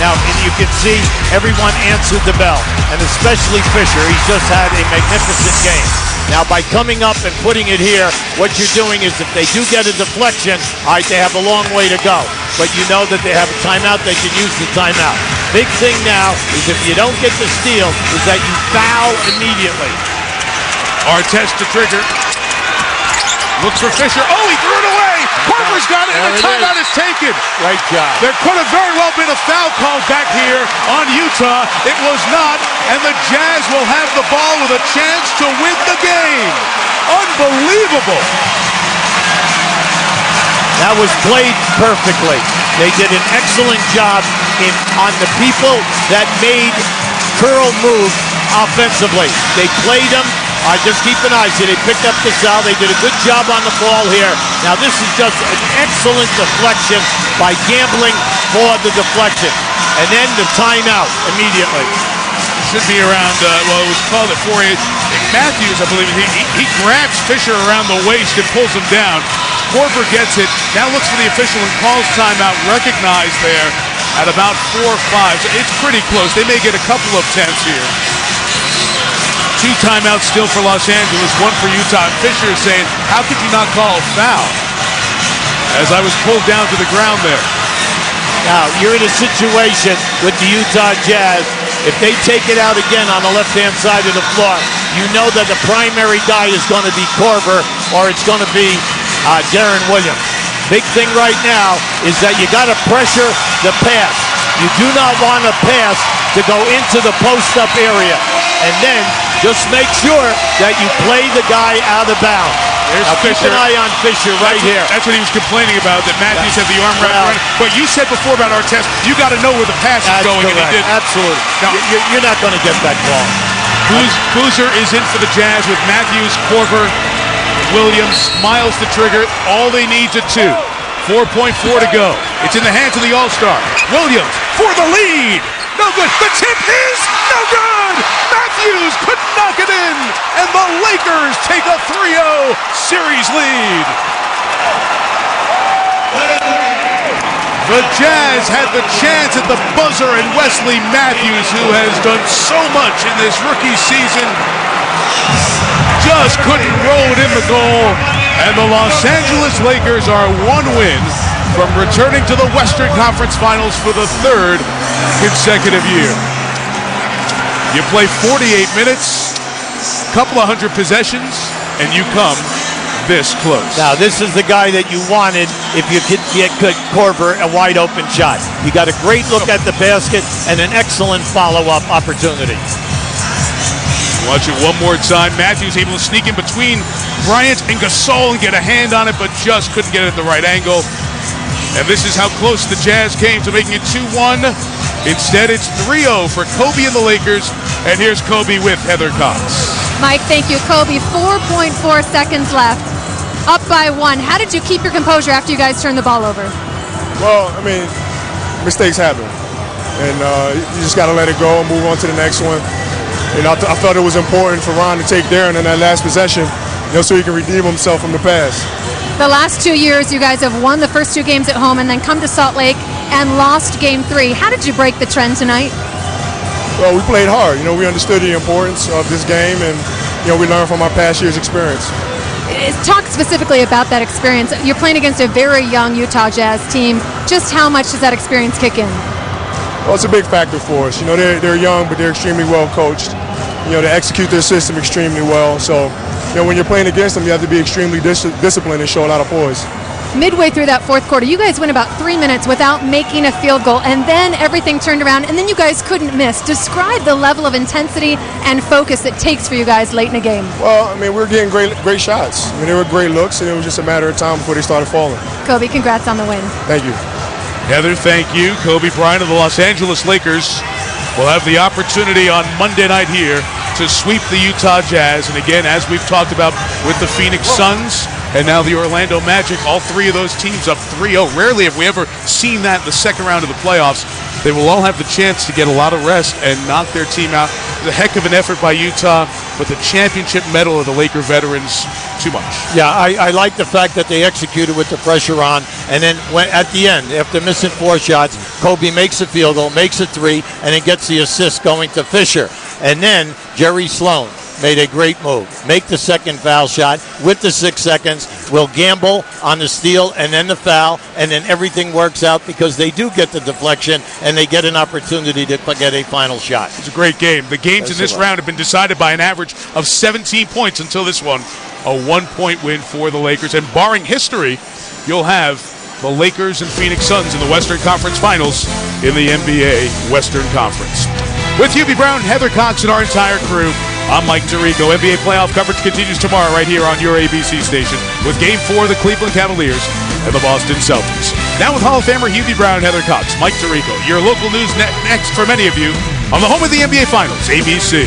Now, and you can see everyone answered the bell, and especially Fisher. He's just had a magnificent game. Now, by coming up and putting it here, what you're doing is if they do get a deflection, all right, they have a long way to go. But you know that they have a timeout, they can use the timeout. Big thing now is if you don't get the steal, is that you foul immediately.
Artest to trigger. Looks for Fisher. Oh, he threw it away. Corver's got it, and the timeout is taken.
Great job.
There could have very well been a foul call back here on Utah. It was not, and the Jazz will have the ball with a chance to win the game. Unbelievable.
That was played perfectly. They did an excellent job on the people that made curl move offensively. They played them. Just keep an eye. See, they picked up the foul. They did a good job on the ball here. Now, this is just an excellent deflection by gambling for the deflection. And then the timeout immediately.
Should be around, well, it was called at 4-8. Matthews, I believe, he grabs Fisher around the waist and pulls him down. Corver gets it, now looks for the official and calls timeout, recognized there at about 4-5. So it's pretty close. They may get a couple of tenths here. 2 timeouts still for Los Angeles, 1 for Utah. And Fisher is saying, how could you not call a foul? As I was pulled down to the ground there.
Now, you're in a situation with the Utah Jazz. If they take it out again on the left-hand side of the floor, you know that the primary guy is going to be Corver or it's going to be Deron Williams. Big thing right now is that you got to pressure the pass. You do not want a pass to go into the post-up area. And then just make sure that you play the guy out of bounds.
There's
now,
Fisher.
Keep an eye on Fisher right here.
That's what he was complaining about, that Matthews had the arm wrapped around. But you said before about Artest, you got to know where the pass is going,
correct.
and he did.
Absolutely.
Now,
You're not going to get that call.
Boozer is in for the Jazz with Matthews, Corver, Williams, Miles to trigger. All they need is a 2. 4.4 to go. It's in the hands of the All-Star. Williams for the lead. No good. The tip is no good. Matthews couldn't knock it in. And the Lakers take a 3-0 series lead. The Jazz had the chance at the buzzer, and Wesley Matthews, who has done so much in this rookie season, just couldn't roll it in the goal. And the Los Angeles Lakers are 1 win from returning to the Western Conference Finals for the 3rd consecutive year. You play 48 minutes, couple of hundred possessions, and you come this close.
Now, this is the guy that you wanted if you could get Corver a wide open shot. You got a great look at the basket and an excellent follow-up opportunity.
Watch it one more time. Matthews able to sneak in between Bryant and Gasol and get a hand on it, but just couldn't get it at the right angle. And this is how close the Jazz came to making it 2-1. Instead, it's 3-0 for Kobe and the Lakers. And here's Kobe with Heather Cox.
Mike, thank you. Kobe, 4.4 seconds left. Up by 1. How did you keep your composure after you guys turned the ball over?
Well, I mean, mistakes happen. And you just got to let it go and move on to the next one. And I thought it was important for Ron to take Deron in that last possession, so he can redeem himself from the past.
The last 2 years, you guys have won the first 2 games at home and then come to Salt Lake and lost Game 3. How did you break the trend tonight?
Well, we played hard. We understood the importance of this game, and we learned from our past year's experience.
Talk specifically about that experience. You're playing against a very young Utah Jazz team. Just how much does that experience kick in?
Well, it's a big factor for us. They're young, but they're extremely well coached. They execute their system extremely well. So, when you're playing against them, you have to be extremely disciplined and show a lot of poise.
Midway through that 4th quarter, you guys went about 3 minutes without making a field goal, and then everything turned around, and then you guys couldn't miss. Describe the level of intensity and focus it takes for you guys late in the game.
Well, we were getting great shots. They were great looks, and it was just a matter of time before they started falling.
Kobe, congrats on the win.
Thank you.
Heather, thank you. Kobe Bryant of the Los Angeles Lakers will have the opportunity on Monday night here to sweep the Utah Jazz. And again, as we've talked about with the Phoenix Suns and now the Orlando Magic, all 3 of those teams up 3-0. Rarely have we ever seen that in the second round of the playoffs. They will all have the chance to get a lot of rest and knock their team out. It's a heck of an effort by Utah, but the championship medal of the Laker veterans, too much.
Yeah, I like the fact that they executed with the pressure on, and then at the end, after missing 4 shots, Kobe makes a field goal, makes a 3, and then gets the assist going to Fisher. And then Jerry Sloan made a great move. Make the second foul shot with the 6 seconds. We'll gamble on the steal and then the foul, and then everything works out because they do get the deflection and they get an opportunity to get a final shot.
It's a great game. The games in this round have been decided by an average of 17 points until this one. A 1-point win for the Lakers. And barring history, you'll have the Lakers and Phoenix Suns in the Western Conference Finals in the NBA Western Conference. With Hubie Brown, Heather Cox, and our entire crew, I'm Mike Tirico. NBA playoff coverage continues tomorrow right here on your ABC station with Game 4 of the Cleveland Cavaliers and the Boston Celtics. Now with Hall of Famer Hubie Brown and Heather Cox, Mike Tirico. Your local news next for many of you on the home of the NBA Finals, ABC.